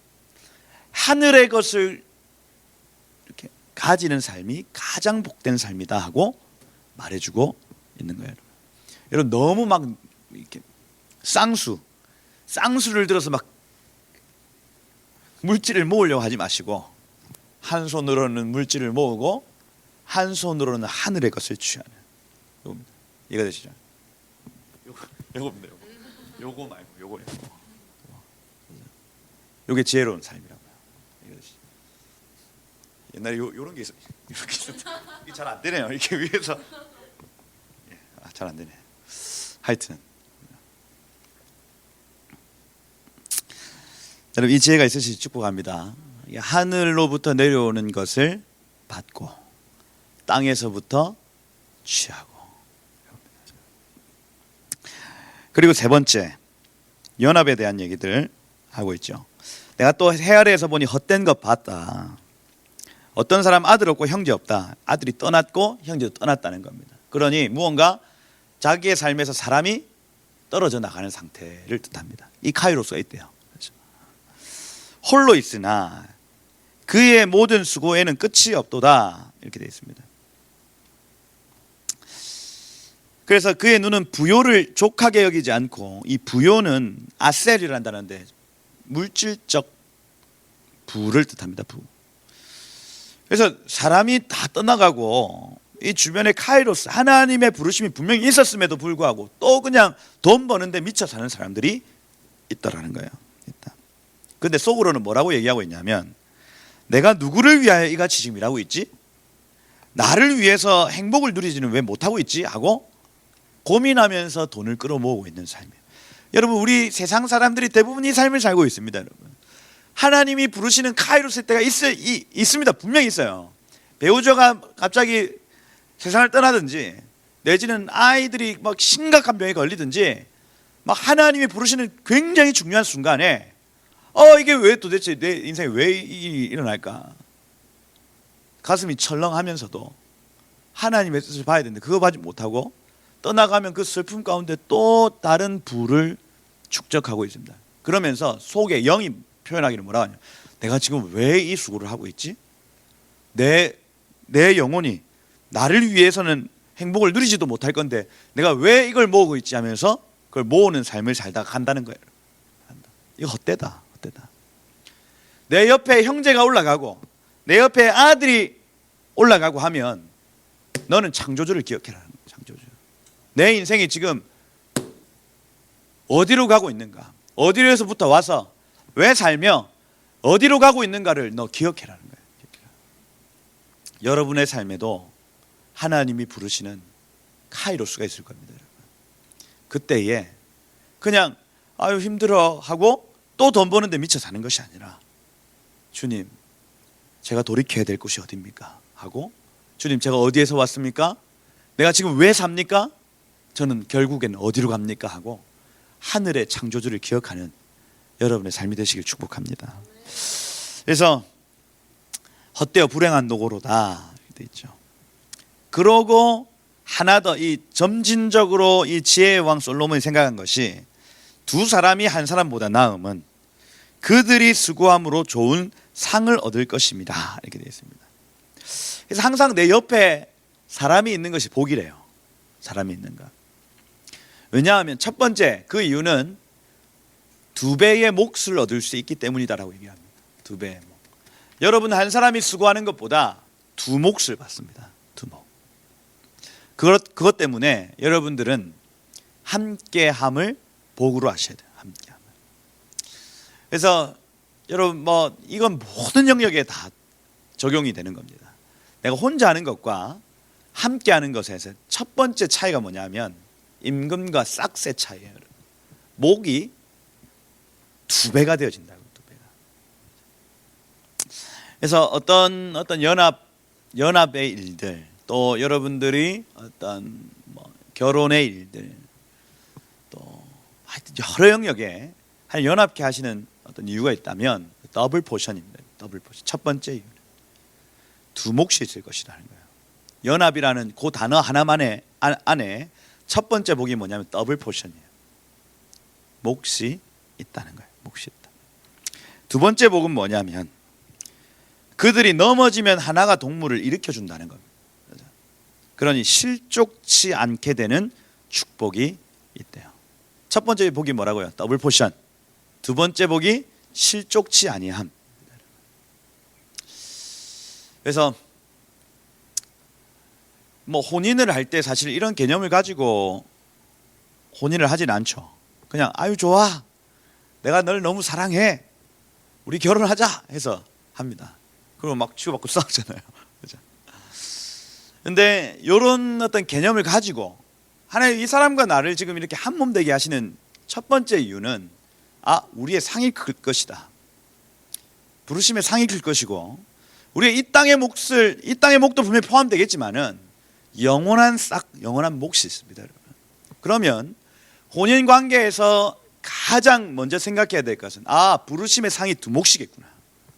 하늘의 것을 이렇게 가지는 삶이 가장 복된 삶이다 하고 말해주고 있는 거예요. 여러분 너무 막 이렇게 쌍수를 들어서 막 물질을 모으려고 하지 마시고, 한 손으로는 물질을 모으고 한 손으로는 하늘의 것을 취하는, 요겁니다. 이해가 되시죠? 요겁니다. 요거 말고 요거예요. 요게 지혜로운 삶이라고요. 이해가 되시죠? 옛날에 요런 게 있어, 이렇게 있었다. 이게 잘 안 되네요. 이렇게 위에서 잘 안 되네. 하여튼 여러분 이 지혜가 있으시기 축복합니다. 하늘로부터 내려오는 것을 받고 땅에서부터 취하고. 그리고 세 번째, 연합에 대한 얘기들 하고 있죠. 내가 또 헤아려서 보니 헛된 것 봤다. 어떤 사람 아들 없고 형제 없다. 아들이 떠났고 형제도 떠났다는 겁니다. 그러니 무언가 자기의 삶에서 사람이 떨어져 나가는 상태를 뜻합니다. 이 카이로스가 있대요. 홀로 있으나 그의 모든 수고에는 끝이 없도다, 이렇게 되어 있습니다. 그래서 그의 눈은 부요를 족하게 여기지 않고, 이 부요는 아셀이라는 단어인데 물질적 부를 뜻합니다. 부. 그래서 사람이 다 떠나가고 이 주변에 카이로스, 하나님의 부르심이 분명히 있었음에도 불구하고 또 그냥 돈 버는데 미쳐 사는 사람들이 있다라는 거예요. 있다. 근데 속으로는 뭐라고 얘기하고 있냐면, 내가 누구를 위하여 이같이 지금 일하고 있지? 나를 위해서 행복을 누리지는 왜 못하고 있지? 하고 고민하면서 돈을 끌어모으고 있는 삶이에요. 여러분 우리 세상 사람들이 대부분 이 삶을 살고 있습니다. 여러분 하나님이 부르시는 카이로스 때가 있습니다. 분명히 있어요. 배우자가 갑자기 세상을 떠나든지, 내지는 아이들이 막 심각한 병에 걸리든지, 막 하나님이 부르시는 굉장히 중요한 순간에 이게 왜 도대체 내 인생에 왜 일어날까? 가슴이 철렁하면서도 하나님의 뜻을 봐야 되는데 그거 봐지 못하고 떠나가면 그 슬픔 가운데 또 다른 부를 축적하고 있습니다. 그러면서 속에 영이 표현하기를 뭐라고 하냐, 내가 지금 왜 이 수고를 하고 있지? 내 영혼이 나를 위해서는 행복을 누리지도 못할 건데 내가 왜 이걸 모으고 있지 하면서 그걸 모으는 삶을 살다가 간다는 거예요. 이거 헛되다. 내 옆에 형제가 올라가고 내 옆에 아들이 올라가고 하면 너는 창조주를 기억해라. 창조주. 내 인생이 지금 어디로 가고 있는가, 어디로서부터 와서 왜 살며 어디로 가고 있는가를 너 기억해라는 거예요. 여러분의 삶에도 하나님이 부르시는 카이로스가 있을 겁니다. 여러분. 그때에 그냥 아유 힘들어 하고 또 돈 버는데 미쳐 사는 것이 아니라, 주님 제가 돌이켜야 될 곳이 어디입니까? 하고, 주님 제가 어디에서 왔습니까? 내가 지금 왜 삽니까? 저는 결국에는 어디로 갑니까? 하고 하늘의 창조주를 기억하는 여러분의 삶이 되시길 축복합니다. 그래서 헛되어 불행한 노고로다 되어 있죠. 그러고 하나 더, 이 점진적으로 이 지혜의 왕 솔로몬이 생각한 것이, 두 사람이 한 사람보다 나음은 그들이 수고함으로 좋은 상을 얻을 것입니다, 이렇게 되어 있습니다. 그래서 항상 내 옆에 사람이 있는 것이 복이래요. 사람이 있는가. 왜냐하면 첫 번째, 그 이유는 2배의 몫을 얻을 수 있기 때문이다라고 얘기합니다. 2배의 몫. 여러분 한 사람이 수고하는 것보다 2몫을 받습니다. 2몫. 그것 때문에 여러분들은 함께함을 복으로 하셔야 돼요. 함께함을. 그래서 여러분 이건 모든 영역에 다 적용이 되는 겁니다. 내가 혼자 하는 것과 함께하는 것에서 첫 번째 차이가 뭐냐면 임금과 싹스의 차이예요. 목이 2배가 되어진다고. 2배가. 그래서 어떤 연합의 일들, 또 여러분들이 어떤 결혼의 일들, 또 하여튼 여러 영역에 연합케 하시는 어떤 이유가 있다면 더블 포션입니다. 더블 포션. 첫 번째 이유. 두 몫이 있을 것이라는 거예요. 연합이라는 그 단어 하나만의 안에 첫 번째 복이 뭐냐면 더블 포션이에요. 몫이 있다는 거예요. 몫이 있다. 두 번째 복은 뭐냐면 그들이 넘어지면 하나가 동물을 일으켜 준다는 겁니다. 그러니 실족치 않게 되는 축복이 있대요. 첫 번째 복이 뭐라고요? 더블 포션. 두 번째 복이 실족치 아니함. 그래서 혼인을 할 때 사실 이런 개념을 가지고 혼인을 하진 않죠. 그냥 아유 좋아, 내가 널 너무 사랑해, 우리 결혼하자 해서 합니다. 그리고 막 치고받고 싸우잖아요. 그죠? 근데 이런 어떤 개념을 가지고 하나님 이 사람과 나를 지금 이렇게 한 몸 되게 하시는 첫 번째 이유는 우리의 상이 클 것이다. 부르심의 상이 클 것이고 우리의 이 땅의 목도 분명히 포함되겠지만은 영원한 몫이 있습니다, 여러분. 그러면 혼인 관계에서 가장 먼저 생각해야 될 것은 부르심의 상이 두 몫이겠구나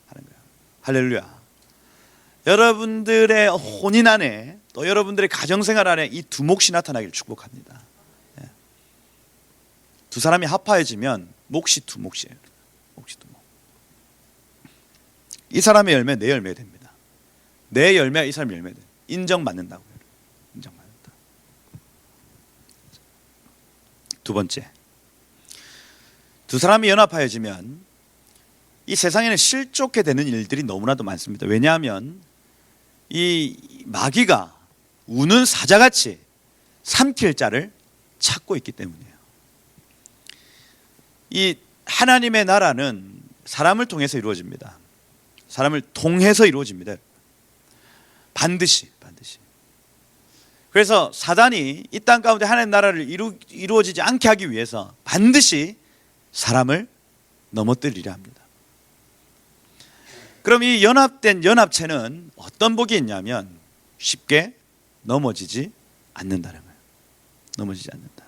하는 거예요. 할렐루야. 여러분들의 혼인 안에 또 여러분들의 가정생활 안에 이 두 몫이 나타나기를 축복합니다. 두 사람이 합하여지면 몫이 두 몫이에요. 몫이 두 몫. 이 사람의 열매 내 열매 됩니다. 내 열매가 이 사람의 열매 됩니다. 인정받는다고요. 인정받는다. 두 번째, 두 사람이 연합하여지면 이 세상에는 실족해 되는 일들이 너무나도 많습니다. 왜냐하면 이 마귀가 우는 사자같이 삼킬 자를 찾고 있기 때문이에요. 이 하나님의 나라는 사람을 통해서 이루어집니다. 사람을 통해서 이루어집니다. 반드시. 그래서 사단이 이 땅 가운데 하나님의 나라를 이루어지지 않게 하기 위해서 반드시 사람을 넘어뜨리려 합니다. 그럼 이 연합된 연합체는 어떤 복이 있냐면 쉽게 넘어지지 않는다는 거예요. 넘어지지 않는다.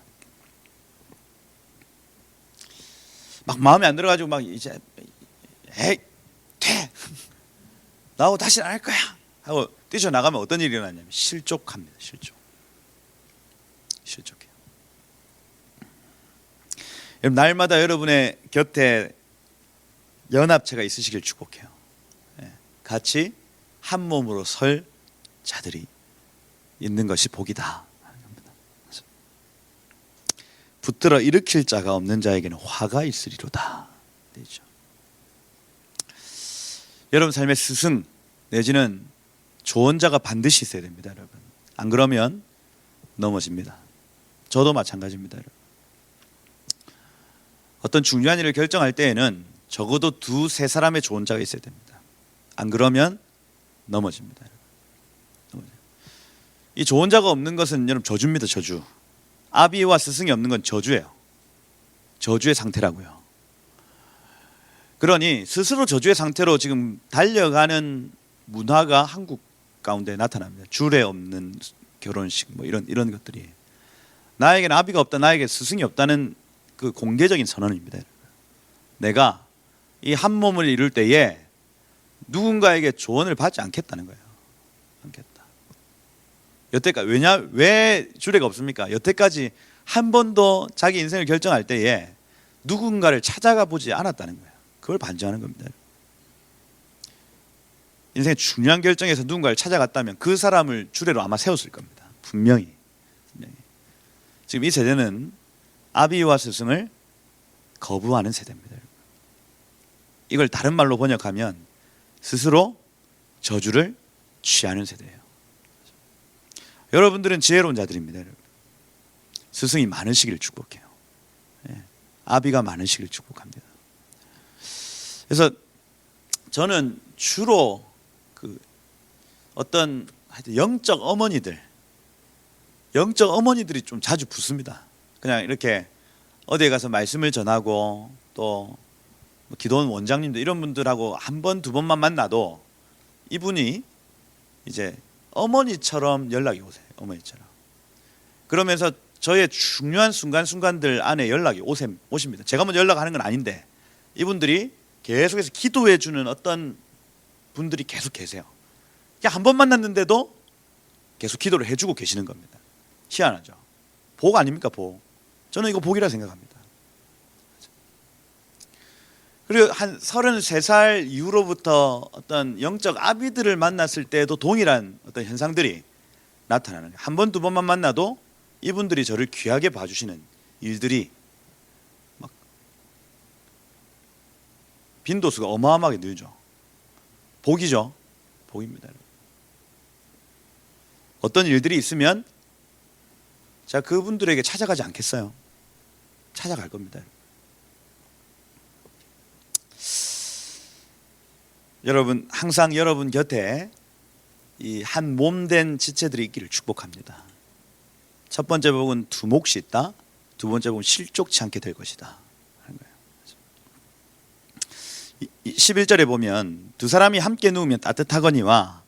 막 마음에 안 들어가지고 막 이제 돼 나하고 다시 안 할 거야 하고 뛰쳐나가면 어떤 일이 일어나냐면 실족합니다. 실족해요. 여러분, 날마다 여러분의 곁에 연합체가 있으시길 축복해요. 같이 한 몸으로 설 자들이 있는 것이 복이다. 붙들어 일으킬 자가 없는 자에게는 화가 있으리로다. 되죠. 여러분 삶의 스승 내지는 조언자가 반드시 있어야 됩니다, 여러분. 안 그러면 넘어집니다. 저도 마찬가지입니다, 여러분. 어떤 중요한 일을 결정할 때에는 적어도 2-3 사람의 조언자가 있어야 됩니다. 안 그러면 넘어집니다, 여러분. 이 조언자가 없는 것은 여러분 저주입니다, 저주. 아비와 스승이 없는 건 저주예요. 저주의 상태라고요. 그러니 스스로 저주의 상태로 지금 달려가는 문화가 한국 가운데 나타납니다. 주례 없는 결혼식 이런 것들이 나에게는 아비가 없다, 나에게 스승이 없다는 그 공개적인 선언입니다. 내가 이 한 몸을 이룰 때에 누군가에게 조언을 받지 않겠다는 거예요. 않겠다. 여태까지 왜 주례가 없습니까? 여태까지 한 번도 자기 인생을 결정할 때에 누군가를 찾아가 보지 않았다는 거예요. 그걸 반증하는 겁니다. 인생의 중요한 결정에서 누군가를 찾아갔다면 그 사람을 주례로 아마 세웠을 겁니다. 분명히. 지금 이 세대는 아비와 스승을 거부하는 세대입니다. 이걸 다른 말로 번역하면 스스로 저주를 취하는 세대예요. 여러분들은 지혜로운 자들입니다. 여러분. 스승이 많으시기를 축복해요. 예. 아비가 많으시기를 축복합니다. 그래서 저는 주로 그 어떤 영적 어머니들이 좀 자주 붙습니다. 그냥 이렇게 어디에 가서 말씀을 전하고 또 기도원 원장님도 이런 분들하고 한 번, 두 번만 만나도 이분이 이제 어머니처럼 연락이 오세요. 어머니처럼. 그러면서 저의 중요한 순간순간들 안에 연락이 오십니다. 제가 먼저 연락하는 건 아닌데 이분들이 계속해서 기도해 주는 어떤 분들이 계속 계세요. 한 번 만났는데도 계속 기도를 해주고 계시는 겁니다. 희한하죠. 복 아닙니까? 복. 저는 이거 복이라 생각합니다. 그리고 한 33살 이후로부터 어떤 영적 아비들을 만났을 때도 동일한 어떤 현상들이 나타나는 거예요. 한 번, 두 번만 만나도 이분들이 저를 귀하게 봐주시는 일들이 막 빈도수가 어마어마하게 늘죠. 복이죠. 복입니다. 어떤 일들이 있으면 제가 그분들에게 찾아가지 않겠어요? 찾아갈 겁니다. 여러분, 항상 여러분 곁에 이 한 몸된 지체들이 있기를 축복합니다. 첫 번째 복은 두 몫이 있다. 두 번째 복은 실족치 않게 될 것이다. 하는 거예요. 11절에 보면 두 사람이 함께 누우면 따뜻하거니와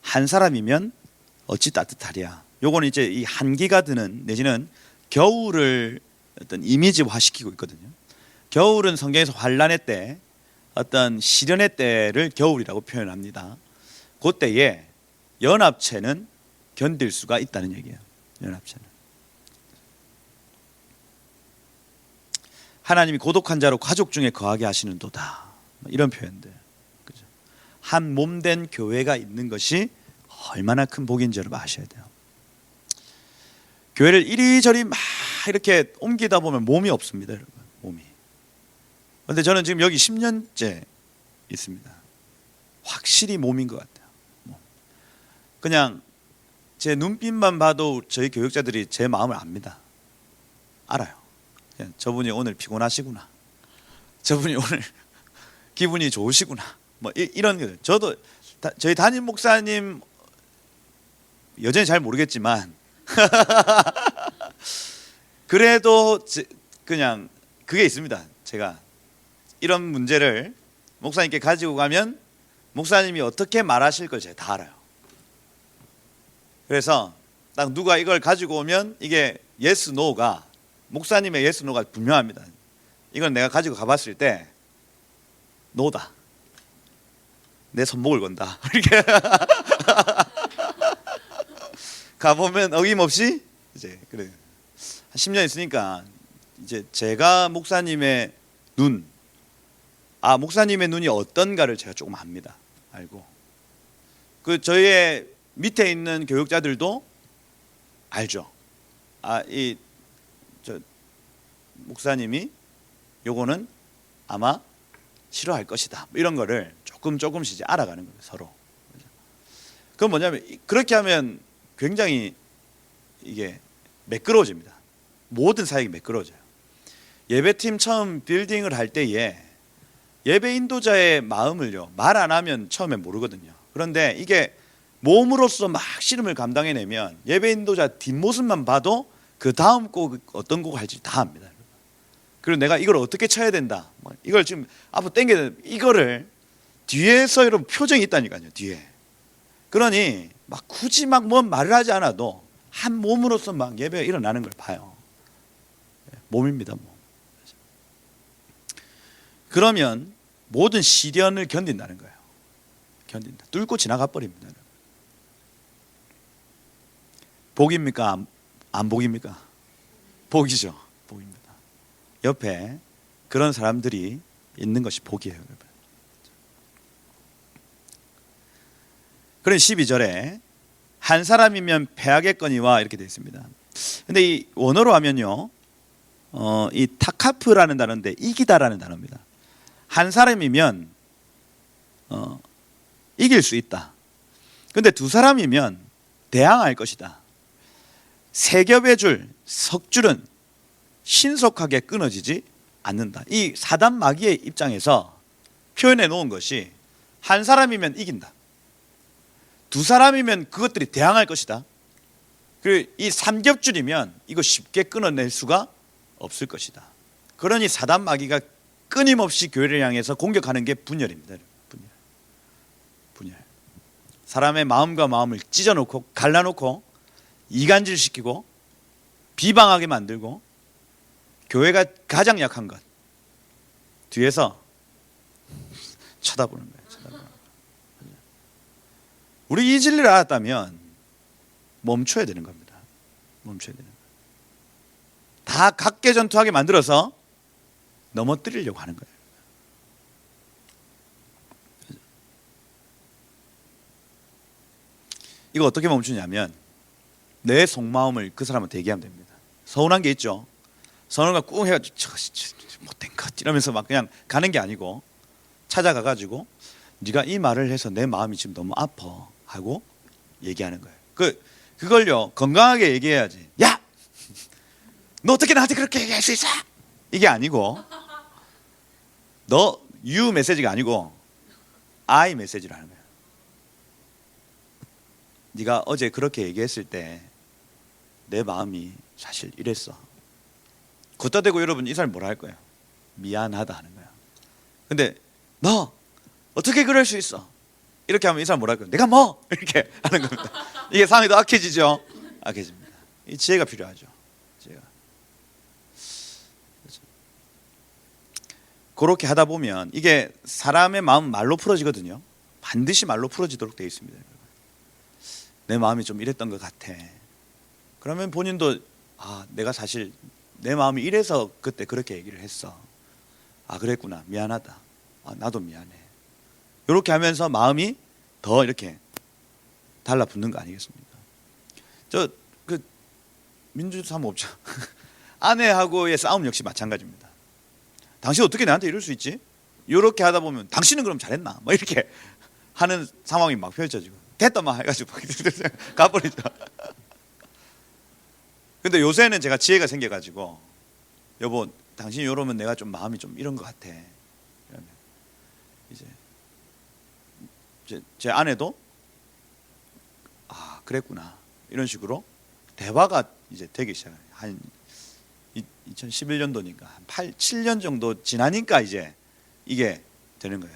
한 사람이면 어찌 따뜻하랴. 요거는 이제 이 한기가 드는 내지는 겨울을 어떤 이미지화시키고 있거든요. 겨울은 성경에서 환란의 때, 어떤 시련의 때를 겨울이라고 표현합니다. 그때에 연합체는 견딜 수가 있다는 얘기예요. 연합체는. 하나님이 고독한 자로 가족 중에 거하게 하시는도다. 이런 표현들. 그죠? 한 몸된 교회가 있는 것이 얼마나 큰 복인지 여러분 아셔야 돼요. 교회를 이리저리 막 이렇게 옮기다 보면 몸이 없습니다, 여러분. 몸이. 그런데 저는 지금 여기 10년째 있습니다. 확실히 몸인 것 같아요. 몸. 그냥 제 눈빛만 봐도 저희 교육자들이 제 마음을 압니다. 알아요. 그냥 저분이 오늘 피곤하시구나. 저분이 오늘 기분이 좋으시구나. 뭐 이런 게. 저도 저희 담임 목사님 여전히 잘 모르겠지만 그래도 그냥 그게 있습니다. 제가 이런 문제를 목사님께 가지고 가면 목사님이 어떻게 말하실 걸 제가 다 알아요. 그래서 딱 누가 이걸 가지고 오면 이게 yes, no가 목사님의 yes, no가 분명합니다. 이건 내가 가지고 가봤을 때 no다. 내 손목을 건다. 이렇게 가보면 어김없이 이제 그래. 한 10년 있으니까 이제 제가 목사님의 눈, 목사님의 눈이 어떤가를 제가 조금 압니다. 알고. 그 저희의 밑에 있는 교육자들도 알죠. 이 목사님이 요거는 아마 싫어할 것이다. 이런 거를 조금씩 이제 알아가는 거예요, 서로. 그건 뭐냐면 그렇게 하면 굉장히 이게 매끄러워집니다. 모든 사역이 매끄러워져요. 예배팀 처음 빌딩을 할 때에 예배 인도자의 마음을요, 말 안 하면 처음에 모르거든요. 그런데 이게 몸으로서 막 씨름을 감당해내면 예배 인도자 뒷모습만 봐도 그 다음 곡 어떤 곡 할지 다 압니다. 그리고 내가 이걸 어떻게 쳐야 된다. 이걸 지금 앞으로 당겨야 된다. 이거를 뒤에서 여러분 표정이 있다니까요. 뒤에. 그러니 막 굳이 막 뭔 말을 하지 않아도 한 몸으로서 막 예배가 일어나는 걸 봐요. 몸입니다. 몸. 그러면 모든 시련을 견딘다는 거예요. 견딘다. 뚫고 지나가 버립니다. 복입니까? 안 복입니까? 복이죠. 복입니다. 옆에 그런 사람들이 있는 것이 복이에요. 여러분. 그런 12절에 한 사람이면 패하겠거니와 이렇게 되어 있습니다. 근데 이 원어로 하면요, 이 타카프라는 단어인데 이기다라는 단어입니다. 한 사람이면 이길 수 있다. 근데 두 사람이면 대항할 것이다. 세 겹의 줄, 석줄은 신속하게 끊어지지 않는다. 이 사단 마귀의 입장에서 표현해 놓은 것이 한 사람이면 이긴다. 두 사람이면 그것들이 대항할 것이다. 그리고 이 삼겹줄이면 이거 쉽게 끊어낼 수가 없을 것이다. 그러니 사단 마귀가 끊임없이 교회를 향해서 공격하는 게 분열입니다. 분열. 사람의 마음과 마음을 찢어놓고 갈라놓고 이간질시키고 비방하게 만들고 교회가 가장 약한 것 뒤에서 쳐다보는 거예요. 우리 이 진리를 알았다면 멈춰야 되는 겁니다. 멈춰야 되는 거예요. 다 각계전투하게 만들어서 넘어뜨리려고 하는 거예요. 이거 어떻게 멈추냐면 내 속마음을 그 사람한테 얘기하면 됩니다. 서운한 게 있죠. 서운한 거 꾹 해가지고 못된 것 이러면서 막 그냥 가는 게 아니고 찾아가가지고 네가 이 말을 해서 내 마음이 지금 너무 아파 하고 얘기하는 거예요. 그걸요 건강하게 얘기해야지. 야! 너 어떻게 나한테 그렇게 얘기할 수 있어? 이게 아니고 너 you 메시지가 아니고 I 메시지를 하는 거예요. 네가 어제 그렇게 얘기했을 때 내 마음이 사실 이랬어. 걷다 대고 여러분 이 사람이 뭐라 할 거예요? 미안하다 하는 거야. 근데 너 어떻게 그럴 수 있어? 이렇게 하면 이 사람 뭐라 할 거예요? 내가 뭐? 이렇게 하는 겁니다. 이게 상황이 더 악해지죠? 악해집니다. 이 지혜가 필요하죠. 지혜가. 그렇게 하다 보면 이게 사람의 마음 말로 풀어지거든요. 반드시 말로 풀어지도록 되어 있습니다. 내 마음이 좀 이랬던 것 같아. 그러면 본인도 내가 사실 내 마음이 이래서 그때 그렇게 얘기를 했어. 그랬구나. 미안하다. 나도 미안해. 이렇게 하면서 마음이 더 이렇게 달라붙는 거 아니겠습니까? 민주사무업자 아내하고의 싸움 역시 마찬가지입니다. 당신 어떻게 나한테 이럴 수 있지? 이렇게 하다 보면 당신은 그럼 잘했나? 뭐 이렇게 하는 상황이 막 펼쳐지고 됐다 막 해가지고 가버리죠. 근데 요새는 제가 지혜가 생겨가지고 여보 당신이 이러면 내가 좀 마음이 좀 이런 것 같아. 이러면 이제 제 아내도 그랬구나 이런 식으로 대화가 이제 되기 시작해요. 한 2011년도니까 한 7년 정도 지나니까 이제 이게 되는 거예요.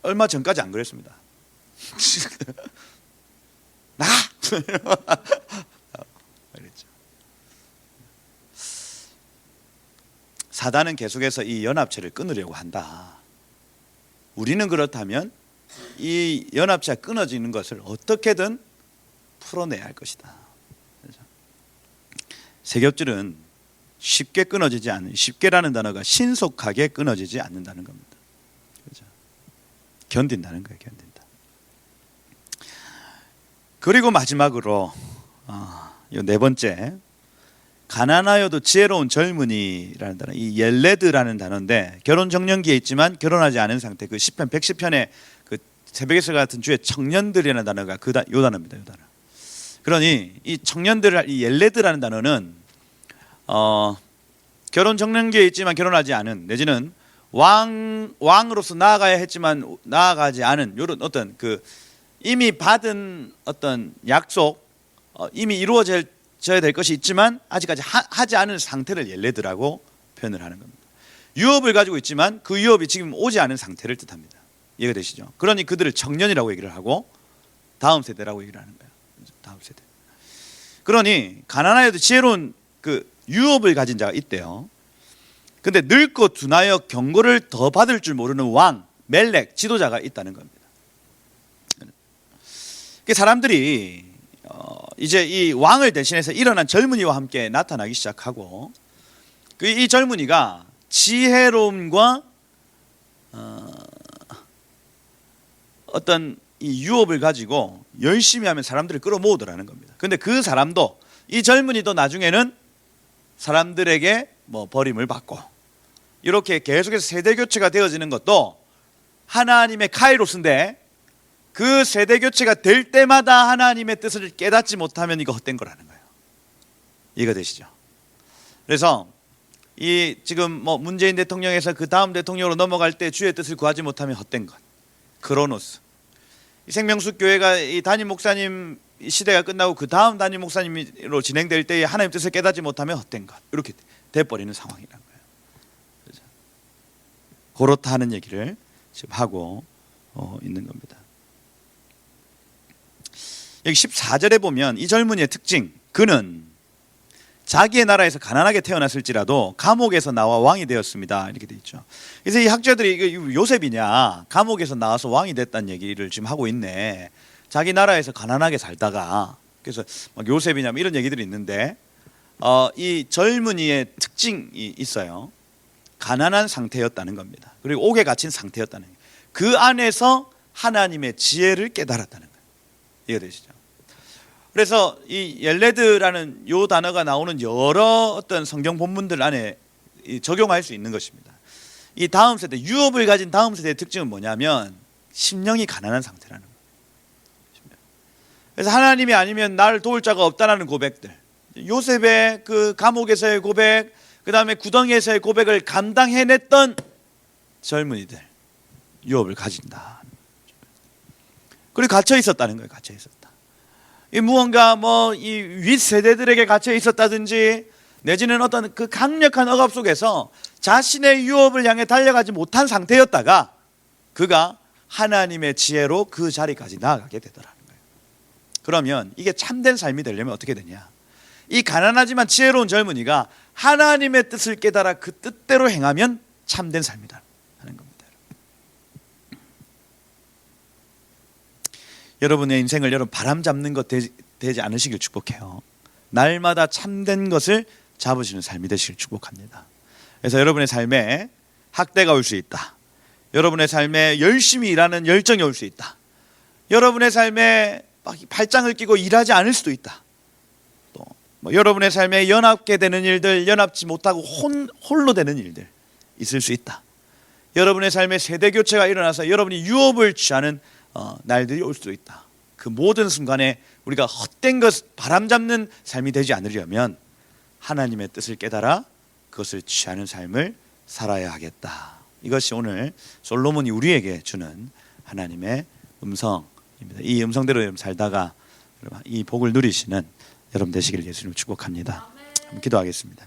얼마 전까지 안 그랬습니다. 나 그랬죠. 사단은 계속해서 이 연합체를 끊으려고 한다. 우리는 그렇다면 이 연합체가 끊어지는 것을 어떻게든 풀어내야 할 것이다. 세겹줄은 쉽게 끊어지지 않는, 쉽게라는 단어가 신속하게 끊어지지 않는다는 겁니다. 그렇죠? 견딘다는 거예요. 견딘다. 그리고 마지막으로 이 네 번째, 가난하여도 지혜로운 젊은이라는 단어, 이 옐레드라는 단어인데 결혼 정년기에 있지만 결혼하지 않은 상태, 그 시편 110편의 그 새벽에서 같은 주의 청년들이라는 단어가 요 단어입니다. 요 단어. 그러니 이 청년들, 이 옐레드라는 단어는 결혼 정년기에 있지만 결혼하지 않은, 내지는 왕으로서 나아가야 했지만 나아가지 않은 이런 어떤 그 이미 받은 어떤 약속, 이미 이루어져야 될 것이 있지만 아직까지 하지 않은 상태를 옐레드라고 표현을 하는 겁니다. 유업을 가지고 있지만 그 유업이 지금 오지 않은 상태를 뜻합니다. 이해가 되시죠? 그러니 그들을 청년이라고 얘기를 하고 다음 세대라고 얘기를 하는 거예요. 다음 세대. 그러니 가난하여도 지혜로운 그 유업을 가진 자가 있대요. 근데 늙고 둔하여 경고를 더 받을 줄 모르는 왕, 멜렉, 지도자가 있다는 겁니다. 사람들이 이제 이 왕을 대신해서 일어난 젊은이와 함께 나타나기 시작하고, 이 젊은이가 지혜로움과 어떤 이 유업을 가지고 열심히 하면 사람들을 끌어모으더라는 겁니다. 근데 그 사람도, 이 젊은이도 나중에는 사람들에게 뭐 버림을 받고, 이렇게 계속해서 세대 교체가 되어지는 것도 하나님의 카이로스인데, 그 세대 교체가 될 때마다 하나님의 뜻을 깨닫지 못하면 이거 헛된 거라는 거예요. 이해가 되시죠? 그래서 이 지금 뭐 문재인 대통령에서 그 다음 대통령으로 넘어갈 때 주의 뜻을 구하지 못하면 헛된 것. 크로노스. 이 생명수 교회가 이 담임 목사님 시대가 끝나고 그 다음 담임 목사님으로 진행될 때에 하나님 뜻을 깨닫지 못하면 헛된 것. 이렇게 돼버리는 상황이란 거예요. 그렇죠? 그렇다 하는 얘기를 지금 하고 있는 겁니다. 여기 14절에 보면 이 젊은이의 특징, 그는 자기의 나라에서 가난하게 태어났을지라도 감옥에서 나와 왕이 되었습니다. 이렇게 돼 있죠. 그래서 이 학자들이 이거 요셉이냐, 감옥에서 나와서 왕이 됐다는 얘기를 지금 하고 있네. 자기 나라에서 가난하게 살다가, 그래서 막 요셉이냐 이런 얘기들이 있는데, 이 젊은이의 특징이 있어요. 가난한 상태였다는 겁니다. 그리고 옥에 갇힌 상태였다는 거예요. 그 안에서 하나님의 지혜를 깨달았다는 거예요. 이해되시죠? 그래서 이 옐레드라는 요 단어가 나오는 여러 어떤 성경 본문들 안에 적용할 수 있는 것입니다. 이 다음 세대, 유업을 가진 다음 세대의 특징은 뭐냐면 심령이 가난한 상태라는 거예요. 그래서 하나님이 아니면 나를 도울 자가 없다라는 고백들, 요셉의 그 감옥에서의 고백, 그 다음에 구덩이에서의 고백을 감당해냈던 젊은이들, 유업을 가진다. 그리고 갇혀 있었다는 거예요. 갇혀 있었다. 이 무언가 뭐 이 윗세대들에게 갇혀 있었다든지 내지는 어떤 그 강력한 억압 속에서 자신의 유업을 향해 달려가지 못한 상태였다가 그가 하나님의 지혜로 그 자리까지 나아가게 되더라는 거예요. 그러면 이게 참된 삶이 되려면 어떻게 되냐? 이 가난하지만 지혜로운 젊은이가 하나님의 뜻을 깨달아 그 뜻대로 행하면 참된 삶이다 하는 겁니다. 여러분의 인생을 여러분 바람 잡는 것 되지 않으시길 축복해요. 날마다 참된 것을 잡으시는 삶이 되시길 축복합니다. 그래서 여러분의 삶에 학대가 올 수 있다. 여러분의 삶에 열심히 일하는 열정이 올 수 있다. 여러분의 삶에 막 팔짱을 끼고 일하지 않을 수도 있다. 또 뭐 여러분의 삶에 연합게 되는 일들, 연합지 못하고 홀로 되는 일들 있을 수 있다. 여러분의 삶에 세대 교체가 일어나서 여러분이 유업을 취하는 날들이 올 수도 있다. 그 모든 순간에 우리가 헛된 것, 바람 잡는 삶이 되지 않으려면 하나님의 뜻을 깨달아 그것을 취하는 삶을 살아야 하겠다. 이것이 오늘 솔로몬이 우리에게 주는 하나님의 음성입니다. 이 음성대로 살다가 이 복을 누리시는 여러분 되시기를 예수님 축복합니다. 기도하겠습니다.